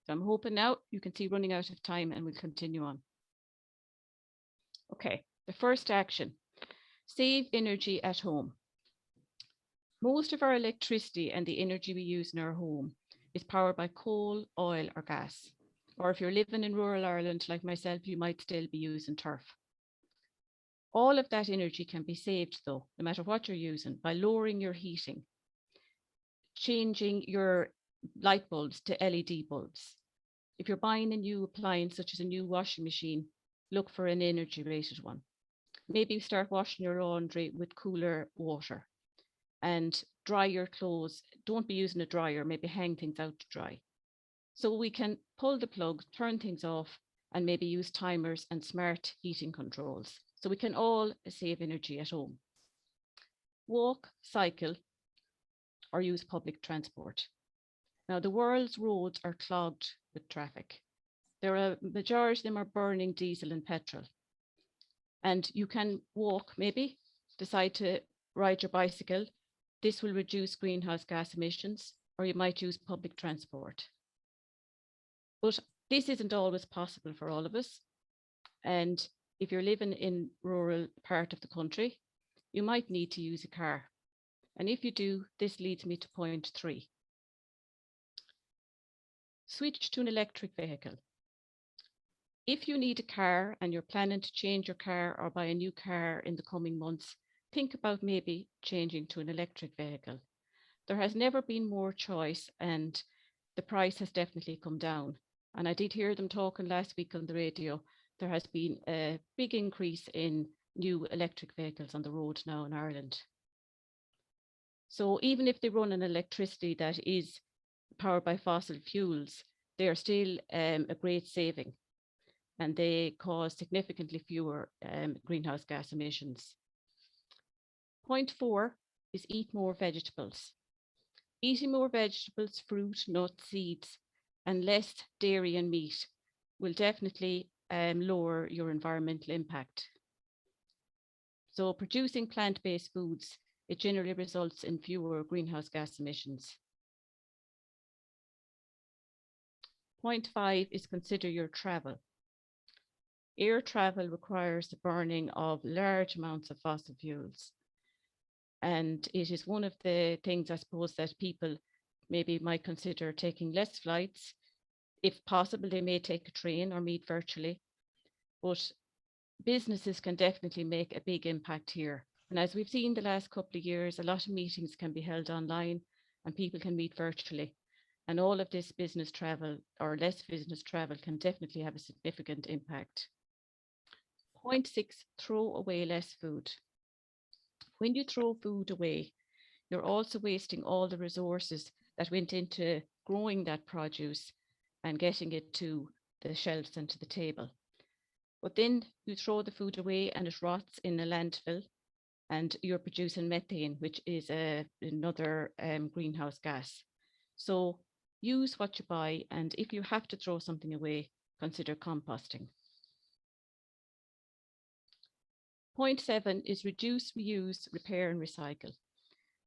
so I'm hoping now you can see running out of time and we'll continue on. Okay, the first action, save energy at home. Most of our electricity and the energy we use in our home is powered by coal, oil or gas. Or if you're living in rural Ireland like myself, you might still be using turf. All of that energy can be saved though, no matter what you're using, by lowering your heating, changing your light bulbs to LED bulbs. If you're buying a new appliance, such as a new washing machine, look for an energy rated one. Maybe start washing your laundry with cooler water and dry your clothes. Don't be using a dryer, maybe hang things out to dry. So we can pull the plug, turn things off, and maybe use timers and smart heating controls. So we can all save energy at home. Walk, cycle, or use public transport. Now the world's roads are clogged with traffic. A majority of them are burning diesel and petrol. And you can walk, maybe, decide to ride your bicycle. This will reduce greenhouse gas emissions, or you might use public transport. But this isn't always possible for all of us. And if you're living in rural part of the country, you might need to use a car. And if you do, this leads me to point 3. Switch to an electric vehicle. If you need a car and you're planning to change your car or buy a new car in the coming months, think about maybe changing to an electric vehicle. there has never been more choice, and the price has definitely come down. And I did hear them talking last week on the radio. There has been a big increase in new electric vehicles on the road now in Ireland. So even if they run on electricity that is powered by fossil fuels, they are still a great saving, and they cause significantly fewer greenhouse gas emissions. Point 4 is eat more vegetables. Eating more vegetables, fruit, nuts, seeds, and less dairy and meat will definitely lower your environmental impact. So producing plant-based foods, it generally results in fewer greenhouse gas emissions. Point 5 is consider your travel. Air travel requires the burning of large amounts of fossil fuels. And it is one of the things, I suppose, that people maybe might consider taking less flights. If possible, they may take a train or meet virtually. But businesses can definitely make a big impact here. And as we've seen the last couple of years, a lot of meetings can be held online and people can meet virtually. And all of this business travel or less business travel can definitely have a significant impact. Point 6, throw away less food. When you throw food away, you're also wasting all the resources that went into growing that produce and getting it to the shelves and to the table. But then you throw the food away and it rots in a landfill, and you're producing methane, which is another greenhouse gas. So use what you buy, and if you have to throw something away, consider composting. Point 7 is reduce, reuse, repair, and recycle.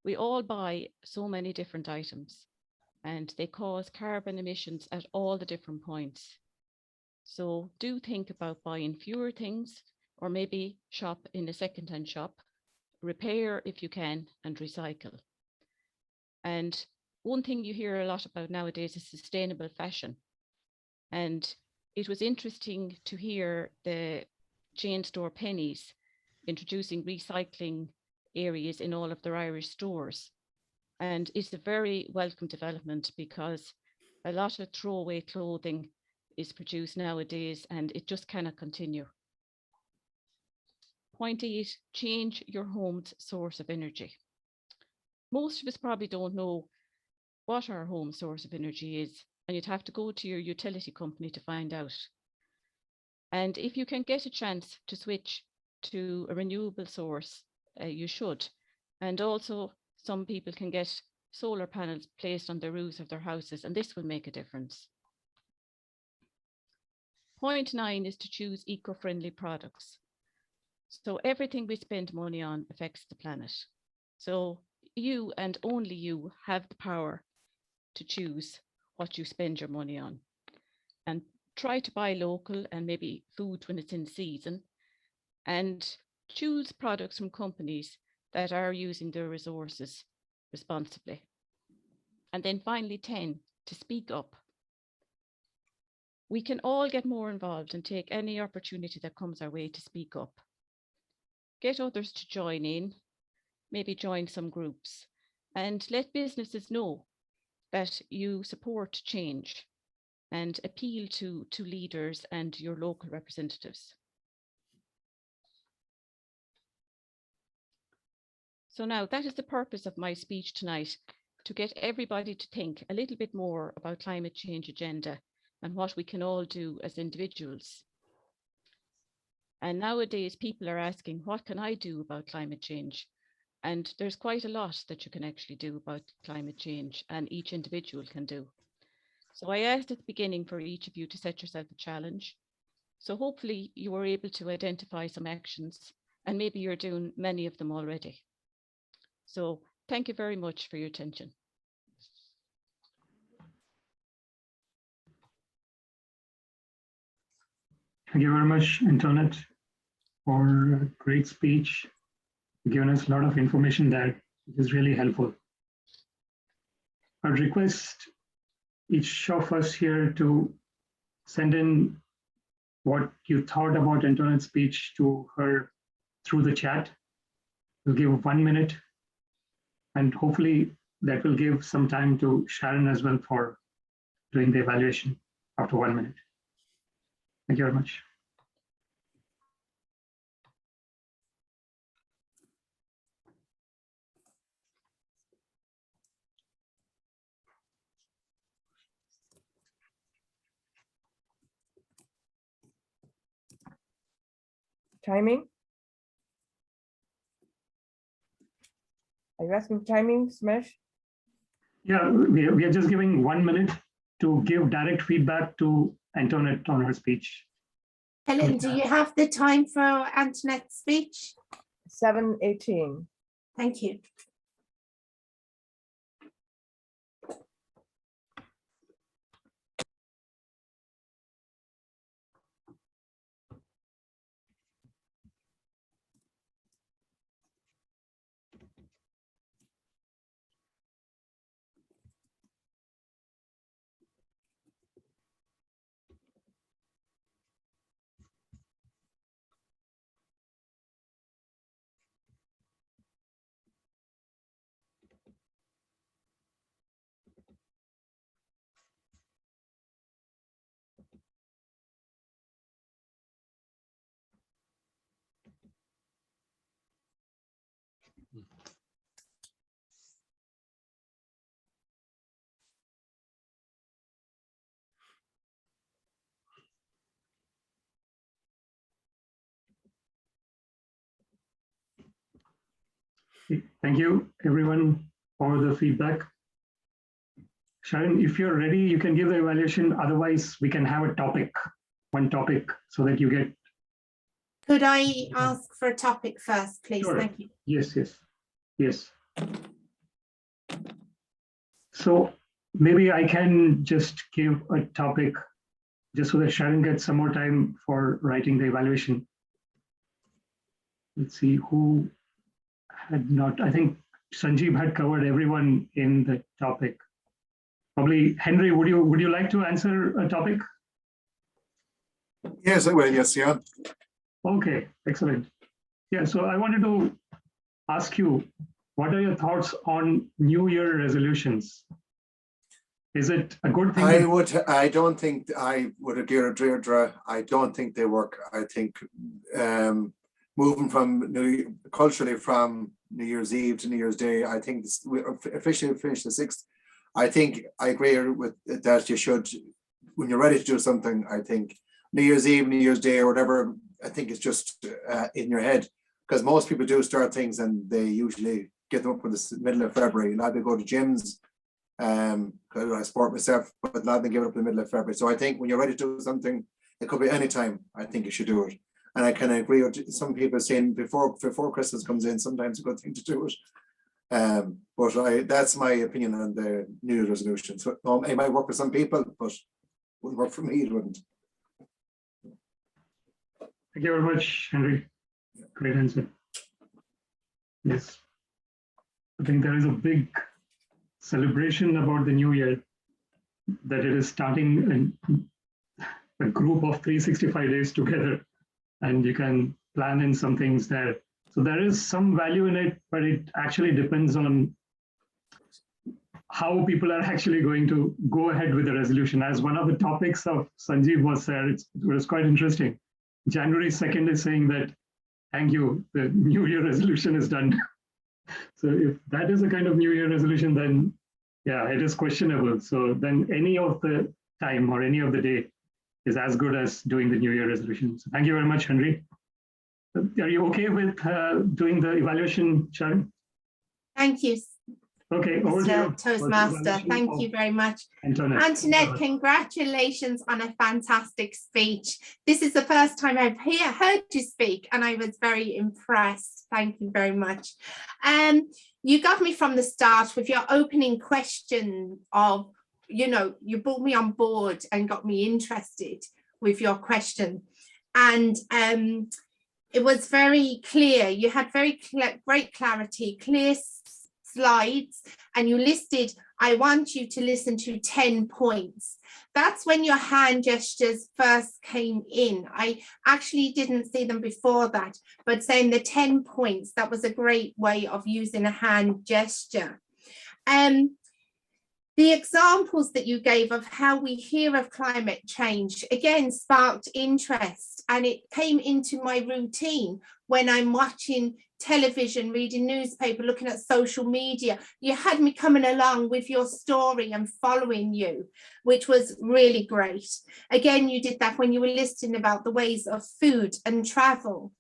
We all buy so many different items, and they cause carbon emissions at all the different points. So do think about buying fewer things, or maybe shop in a second-hand shop, repair if you can, and recycle. And one thing you hear a lot about nowadays is sustainable fashion. And it was interesting to hear the chain store Pennies introducing recycling areas in all of their Irish stores. And it's a very welcome development, because a lot of throwaway clothing is produced nowadays and it just cannot continue. Point 8, change your home's source of energy. Most of us probably don't know what our home source of energy is, and you'd have to go to your utility company to find out. And if you can get a chance to switch to a renewable source, you should. And also some people can get solar panels placed on the roofs of their houses, and this will make a difference. Point 9 is to choose eco-friendly products. So everything we spend money on affects the planet. So you and only you have the power to choose what you spend your money on. And try to buy local and maybe food when it's in season, and choose products from companies that are using their resources responsibly. And then finally 10, to speak up. We can all get more involved and take any opportunity that comes our way to speak up. Get others to join in, maybe join some groups, and let businesses know that you support change, and appeal to leaders and your local representatives. So now that is the purpose of my speech tonight, to get everybody to think a little bit more about climate change agenda and what we can all do as individuals. And nowadays people are asking, what can I do about climate change? And there's quite a lot that you can actually do about climate change, and each individual can do. So I asked at the beginning for each of you to set yourself a challenge. So hopefully you were able to identify some actions, and maybe you're doing many of them already. So thank you very much for your attention. Thank you very much, Antoinette, for a great speech. You've given us a lot of information that is really helpful. I'd request each of us here to send in what you thought about Antoinette's speech to her through the chat. We'll give 1 minute, and hopefully that will give some time to Sharon as well for doing the evaluation after 1 minute. Thank you very much. Timing? Are you asking timing, Smash? Yeah, we are just giving 1 minute to give direct feedback to Antoinette on her speech. Helen, do you have the time for Antoinette's speech? 7:18. Thank you. Thank you, everyone, for the feedback. Sharon, if you're ready, you can give the evaluation. Otherwise, we can have a topic, one topic, so that you get. Could I ask for a topic first, please? Sure. Thank you. Yes, yes, yes. So maybe I can just give a topic just so that Sharon gets some more time for writing the evaluation. Let's see who had not. I think Sanjeev had covered everyone in the topic. Probably Henry, would you like to answer a topic? Yes, I will. Yes, yeah. Okay, excellent. Yeah, so I wanted to ask you, what are your thoughts on New Year resolutions? Is it a good thing? I don't think I would agree with Deirdre. I don't think they work. I think moving from culturally from New Year's Eve to New Year's Day, I think we officially finished the 6th. I think I agree with that. You should, when you're ready to do something, I think New Year's Eve, New Year's Day, or whatever, I think it's just in your head, because most people do start things and they usually get them up in the middle of February. A lot of people go to gyms, because I sport myself, but a lot of them give it up in the middle of February. So I think when you're ready to do something, it could be any time. I think you should do it. And I can agree with some people saying before Christmas comes in, sometimes a good thing to do it. But that's my opinion on the New Year's resolution. So it might work for some people, but it wouldn't work for me. It wouldn't. Thank you very much, Henry. Great answer. Yes, I think there is a big celebration about the new year, that it is starting a group of 365 days together, and you can plan in some things there. So there is some value in it, but it actually depends on how people are actually going to go ahead with the resolution. As one of the topics of Sanjeev was there, it was quite interesting. January 2nd is saying that, thank you, the New Year resolution is done. So if that is a kind of New Year resolution, then yeah, it is questionable. So then any of the time or any of the day is as good as doing the New Year resolution. So thank you very much, Henry. Are you okay with doing the evaluation, Sharon? Thank you, Okay, over to you. Mr. Toastmaster. Thank you very much. Antoinette, congratulations on a fantastic speech. This is the first time I've heard you speak, and I was very impressed. Thank you very much. You got me from the start with your opening question of, you brought me on board and got me interested with your question. And it was very clear. You had very great clarity, clear slides, and you listed, I want you to listen to 10 points. That's when your hand gestures first came in. I actually didn't see them before that, but saying the 10 points, that was a great way of using a hand gesture. The examples that you gave of how we hear of climate change, again, sparked interest, and it came into my routine when I'm watching television, reading newspaper, looking at social media. You had me coming along with your story and following you, which was really great. Again, you did that when you were listing about the ways of food and travel.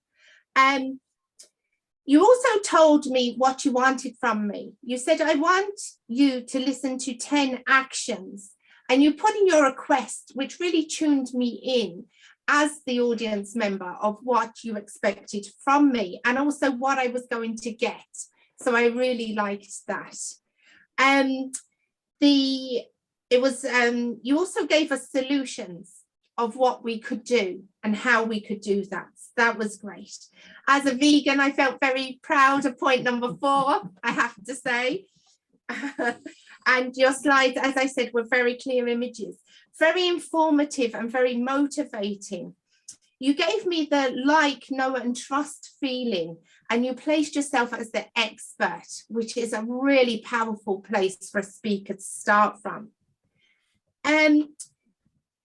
You also told me what you wanted from me. You said, I want you to listen to 10 actions, and you put in your request, which really tuned me in as the audience member of what you expected from me and also what I was going to get. So I really liked that. You also gave us solutions of what we could do and how we could do that. That was great. As a vegan, I felt very proud of point number 4, I have to say. And your slides, as I said, were very clear images, very informative and very motivating. You gave me the like, know and trust feeling, and you placed yourself as the expert, which is a really powerful place for a speaker to start from.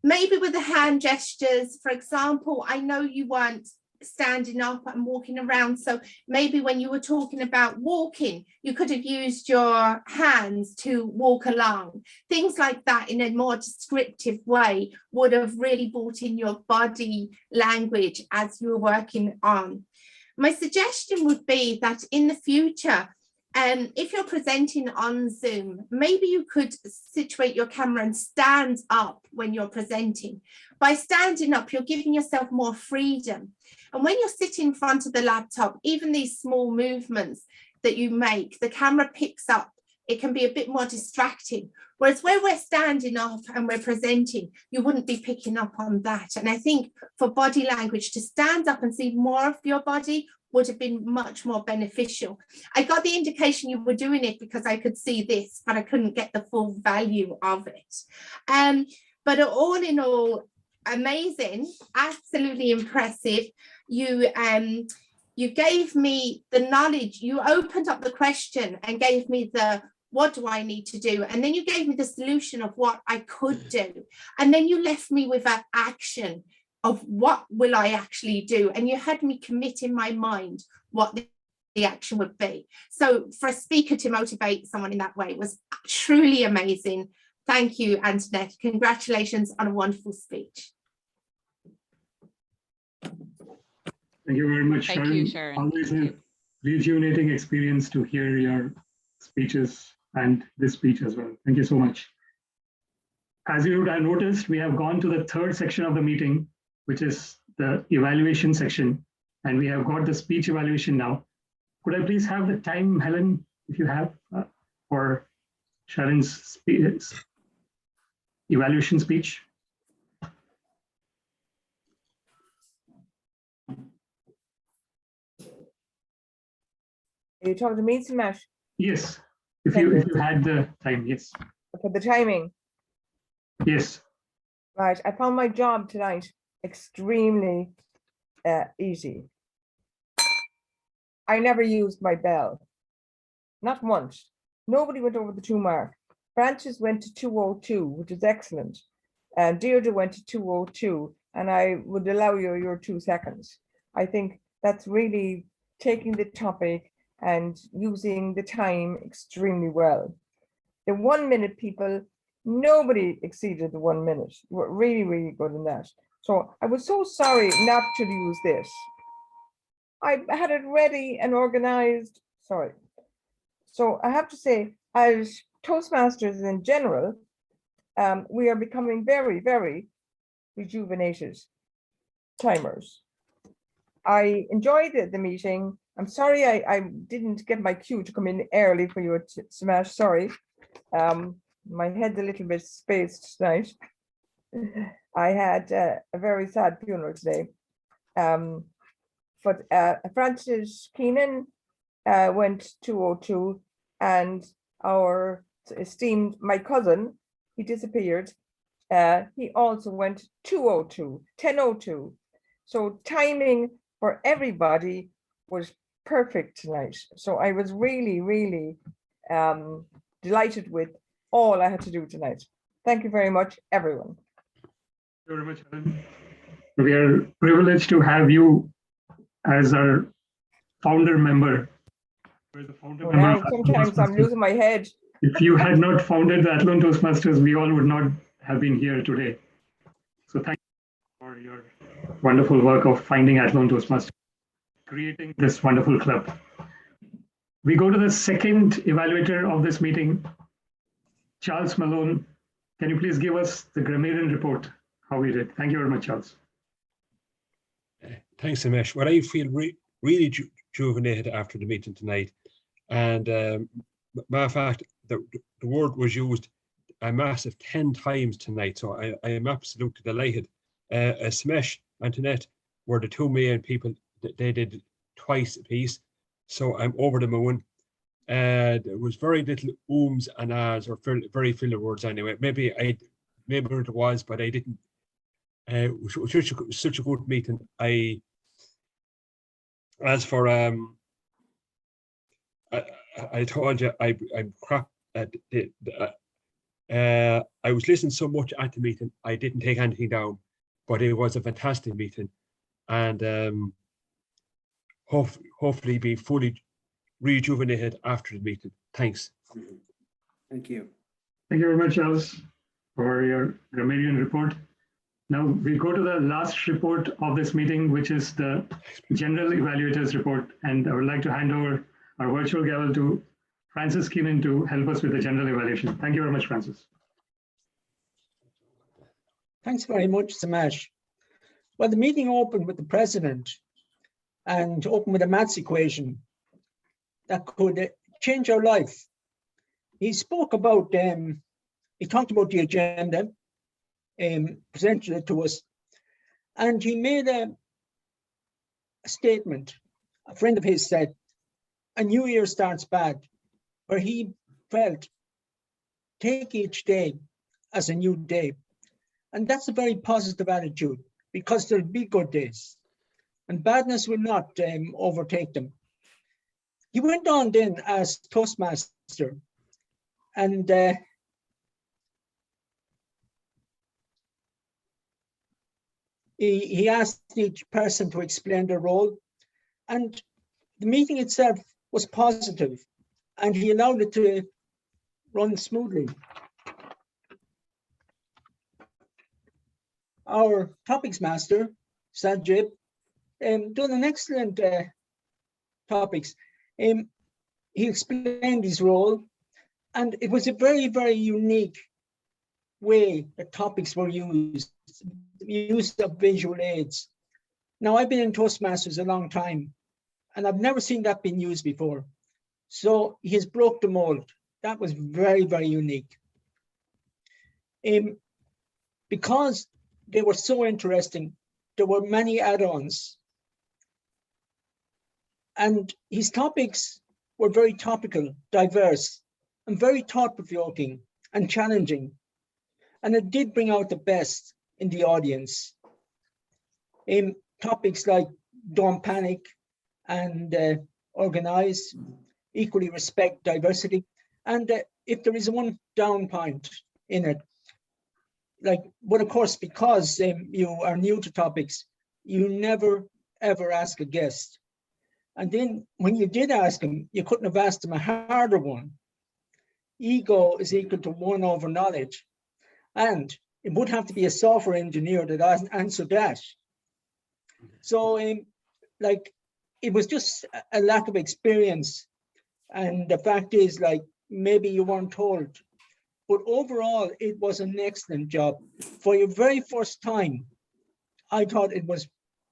Maybe with the hand gestures, for example, I know you weren't standing up and walking around, so maybe when you were talking about walking, you could have used your hands to walk along. Things like that in a more descriptive way would have really brought in your body language as you were working on. My suggestion would be that in the future, if you're presenting on Zoom, maybe you could situate your camera and stand up when you're presenting. By standing up, you're giving yourself more freedom. And when you're sitting in front of the laptop, even these small movements that you make, the camera picks up. It can be a bit more distracting. Whereas where we're standing up and we're presenting, you wouldn't be picking up on that. And I think for body language, to stand up and see more of your body would have been much more beneficial. I got the indication you were doing it because I could see this, but I couldn't get the full value of it. But all in all, amazing, absolutely impressive. You gave me the knowledge, you opened up the question and gave me the what do I need to do? And then you gave me the solution of what I could do. And then you left me with an action of what will I actually do? And you had me commit in my mind what the action would be. So for a speaker to motivate someone in that way was truly amazing. Thank you, Antoinette. Congratulations on a wonderful speech. Thank you very much, Sharon. Thank you, Sharon. Always a rejuvenating experience to hear your speeches and this speech as well. Thank you so much. As you would have noticed, we have gone to the third section of the meeting, which is the evaluation section, and we have got the speech evaluation now. Could I please have the time, Helen, if you have, for Sharon's evaluation speech? Are you talking to me, Smash? Yes, if you had the time, yes. For the timing. Yes. Right, I found my job tonight extremely easy. I never used my bell, not once. Nobody went over the 2 mark. Francis went to 202, which is excellent. And Deirdre went to 202, and I would allow you your 2 seconds. I think that's really taking the topic and using the time extremely well. The 1 minute people, nobody exceeded the 1 minute. You were really, really good in that. So I was so sorry not to use this. I had it ready and organized, sorry. So I have to say, as Toastmasters in general, we are becoming very, very rejuvenated timers. I enjoyed the meeting. I'm sorry I didn't get my cue to come in early for you, Smash, sorry. My head's a little bit spaced tonight. I had a very sad funeral today. But Francis Keena went 202, and our esteemed, my cousin, he disappeared. He also went 202, 10:02. So timing for everybody was perfect tonight. So I was really, really delighted with all I had to do tonight. Thank you very much, everyone. Thank you very much, Helen. We are privileged to have you as our founder member. You're the founder member Now, of Athlone sometimes I'm Toastmasters. losing my head. If you had not founded the Athlone Toastmasters, we all would not have been here today. So thank you for your wonderful work of finding Athlone Toastmasters, creating this wonderful club. We go to the second evaluator of this meeting, Charles Malone. Can you please give us the grammarian report, how we did? Thank you very much, Charles. Thanks, Amish. Well, I feel really rejuvenated after the meeting tonight. And matter of fact, the word was used a massive 10 times tonight. So I am absolutely delighted. Smesh and Antoinette were the two main people that they did twice a piece. So I'm over the moon. There was very little ooms and ahs, or very filler words anyway. Maybe it was, but I didn't. It was such a good meeting. As for I told you I'm crap at I was listening so much at the meeting I didn't take anything down, but it was a fantastic meeting, and hopefully be fully rejuvenated after the meeting. Thanks. Thank you. Thank you very much, Charles, for your grammarian report. Now we go to the last report of this meeting, which is the general evaluators report. And I would like to hand over our virtual gavel to Francis Keena to help us with the general evaluation. Thank you very much, Francis. Thanks very much, Samash. Well, the meeting opened with the president and opened with a maths equation that could change our life. He spoke about, he talked about the agenda, presented it to us, and he made a statement. A friend of his said, a new year starts bad, where he felt, take each day as a new day. And that's a very positive attitude, because there'll be good days and badness will not overtake them. He went on then as Toastmaster, and he asked each person to explain their role, and the meeting itself was positive, and he allowed it to run smoothly. Our topics master, Sajib, done an excellent topics. He explained his role, and it was a very, very unique way that topics were used, the use of visual aids. Now, I've been in Toastmasters a long time, and I've never seen that being used before. So he has broke the mold. That was very, very unique. Because they were so interesting, there were many add-ons. And his topics were very topical, diverse, and very thought-provoking and challenging. And it did bring out the best in the audience. Topics like don't panic and organize, equally respect diversity. And if there is one down point in it, but of course, because you are new to topics, you never, ever ask a guest. And then when you did ask him, you couldn't have asked him a harder one. Ego is equal to 1 over knowledge. And it would have to be a software engineer that answered that. So it was just a lack of experience. And the fact is, maybe you weren't told. But overall, it was an excellent job. For your very first time, I thought it was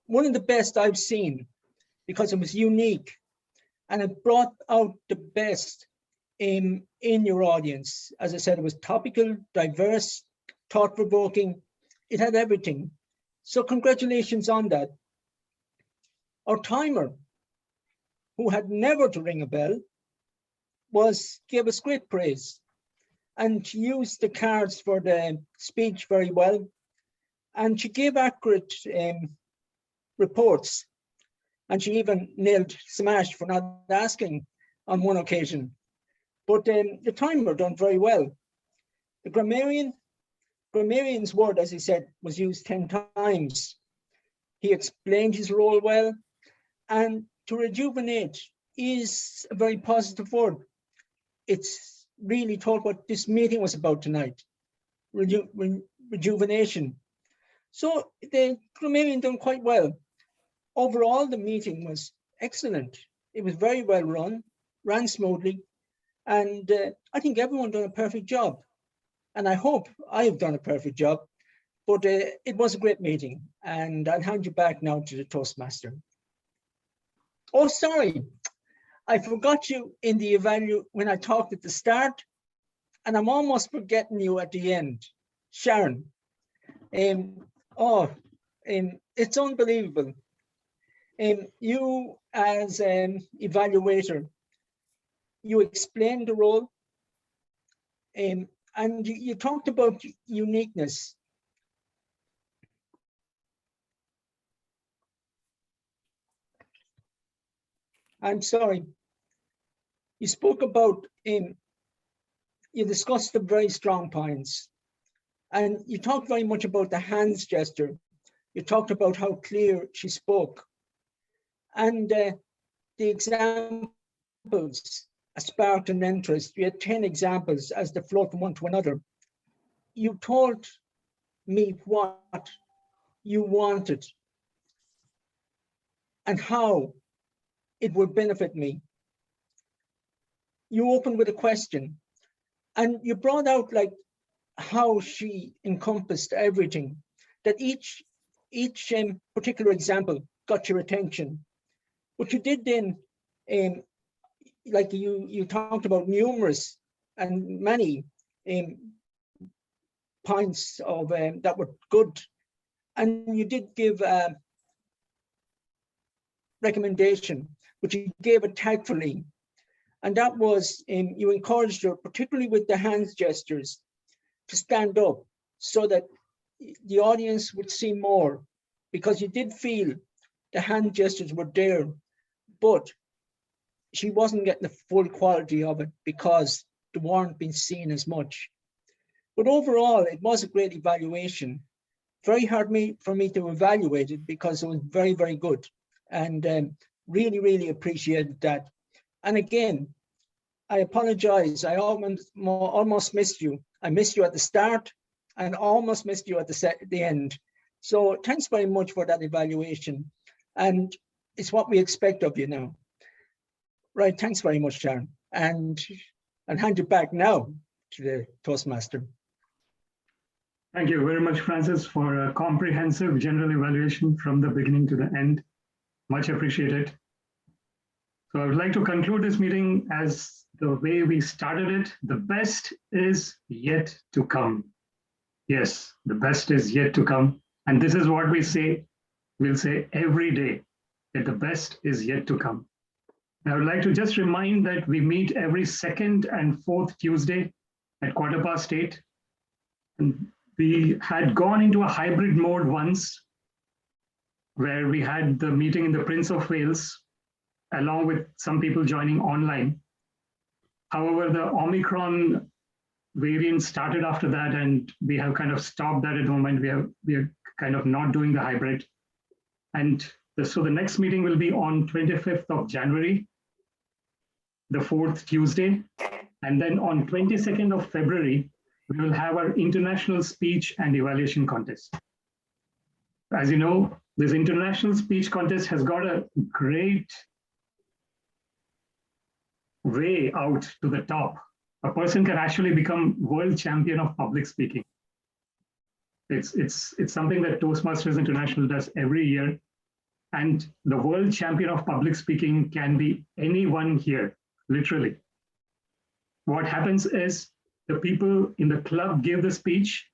one of the best I've seen, because it was unique and it brought out the best in your audience. As I said, it was topical, diverse, thought-provoking. It had everything. So congratulations on that. Our timer, who had never to ring a bell, gave us great praise. And she used the cards for the speech very well. And she gave accurate reports. And she even nailed Smash for not asking on one occasion. But the timer done very well. The grammarian's word, as he said, was used 10 times. He explained his role well, and to rejuvenate is a very positive word. It's really told what this meeting was about tonight, rejuvenation. So the grammarian done quite well. Overall, the meeting was excellent. It was very well run, ran smoothly, and I think everyone done a perfect job. And I hope I have done a perfect job, but it was a great meeting, and I'll hand you back now to the Toastmaster. Oh, sorry, I forgot you in the when I talked at the start, and I'm almost forgetting you at the end. Sharon, it's unbelievable. You as evaluator, you explained the role, and you talked about uniqueness. I'm sorry. You spoke about, you discussed the very strong points, and you talked very much about the hands gesture. You talked about how clear she spoke, and the examples sparked an interest. You had 10 examples as they flowed from one to another. You told me what you wanted and how it would benefit me. You opened with a question, and you brought out like how she encompassed everything, that each particular example got your attention. What you did then, like you talked about numerous and many points of that were good, and you did give a recommendation, but you gave it tactfully, and that was you encouraged her, particularly with the hands gestures, to stand up so that the audience would see more, because you did feel the hand gestures were there, but she wasn't getting the full quality of it because they weren't being seen as much. But overall, it was a great evaluation. Very hard for me to evaluate it because it was very, very good, and really, really appreciated that. And again, I apologize. I almost missed you. I missed you at the start and almost missed you at the end. So thanks very much for that evaluation. And it's what we expect of you now. Right, thanks very much, Sharon. And I'll hand you back now to the Toastmaster. Thank you very much, Francis, for a comprehensive general evaluation from the beginning to the end. Much appreciated. So I would like to conclude this meeting as the way we started it. The best is yet to come. Yes, the best is yet to come. And this is what we say, we'll say every day, that the best is yet to come. And I would like to just remind that we meet every second and fourth Tuesday at 8:15. And we had gone into a hybrid mode once, where we had the meeting in the Prince of Wales, along with some people joining online. However, the Omicron variant started after that, and we have kind of stopped that at the moment. We are kind of not doing the hybrid. And so the next meeting will be on 25th of January, the fourth Tuesday. And then on 22nd of February, we will have our International Speech and Evaluation Contest. As you know, this International Speech Contest has got a great way out to the top. A person can actually become world champion of public speaking. It's something that Toastmasters International does every year. And the world champion of public speaking can be anyone here, literally. What happens is the people in the club give the speech,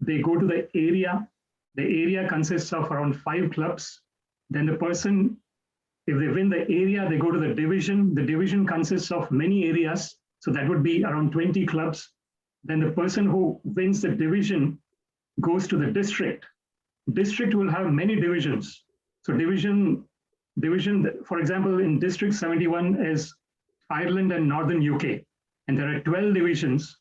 they go to the area. The area consists of around 5 clubs. Then the person, if they win the area, they go to the division. The division consists of many areas. So that would be around 20 clubs. Then the person who wins the division goes to the district. District will have many divisions. So division, for example, in District 71 is Ireland and Northern UK. and there are 12 divisions.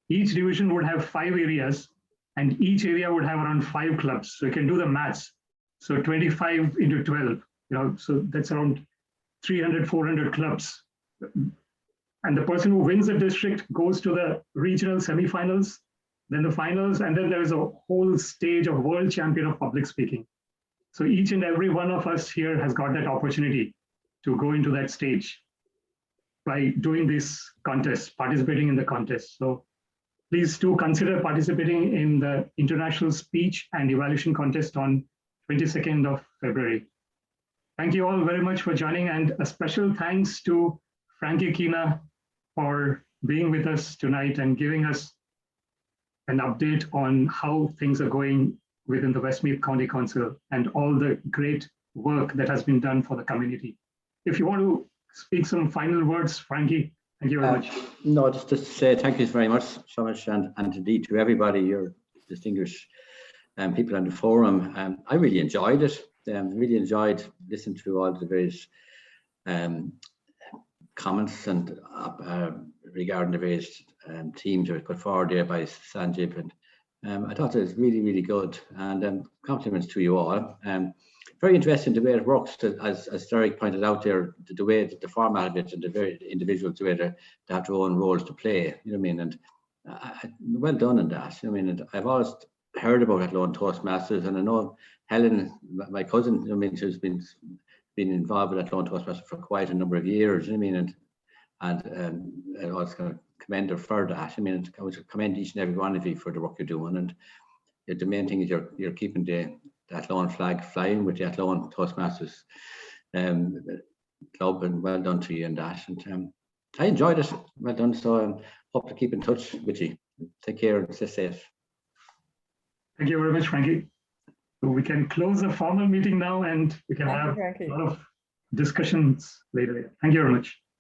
Each division would have 5 areas, and each area would have around 5 clubs. So you can do the maths. So 25 into 12, so that's around 300, 400 clubs. And the person who wins the district goes to the regional semifinals, then the finals, and then there is a whole stage of world champion of public speaking. So each and every one of us here has got that opportunity to go into that stage by doing this contest, participating in the contest. So please do consider participating in the International Speech and Evaluation Contest on 22nd of February. Thank you all very much for joining, and a special thanks to Frankie Keena for being with us tonight and giving us an update on how things are going within the Westmeath County Council and all the great work that has been done for the community. If you want to speak some final words, Frankie, thank you very much. No, just to say thank you very much, so much, and indeed to everybody, your distinguished people on the forum. I really enjoyed it. Really enjoyed listening to all the various comments and regarding the various teams that were put forward there by Sanjib, and I thought it was really, really good, and compliments to you all. Very interesting the way it works, as Derek pointed out there, the way the format of it and the very individuals, the way they have their own roles to play, you know what I mean, and well done in that, you know what I mean, and I've always heard about Athlone Toastmasters, and I know Helen, my cousin, you know what I mean, she's been involved with Athlone Toastmasters for quite a number of years, you know what I mean, and I was going to commend her for that. I mean, I would commend each and every one of you for the work you're doing, and the main thing is you're keeping the Athlone flag flying with the Athlone Toastmasters club, and well done to you in that. And I enjoyed it. Well done. So hope to keep in touch with you. Take care and stay safe. Thank you very much, Frankie. So we can close the formal meeting now, and we can have a lot of discussions later. Thank you very much.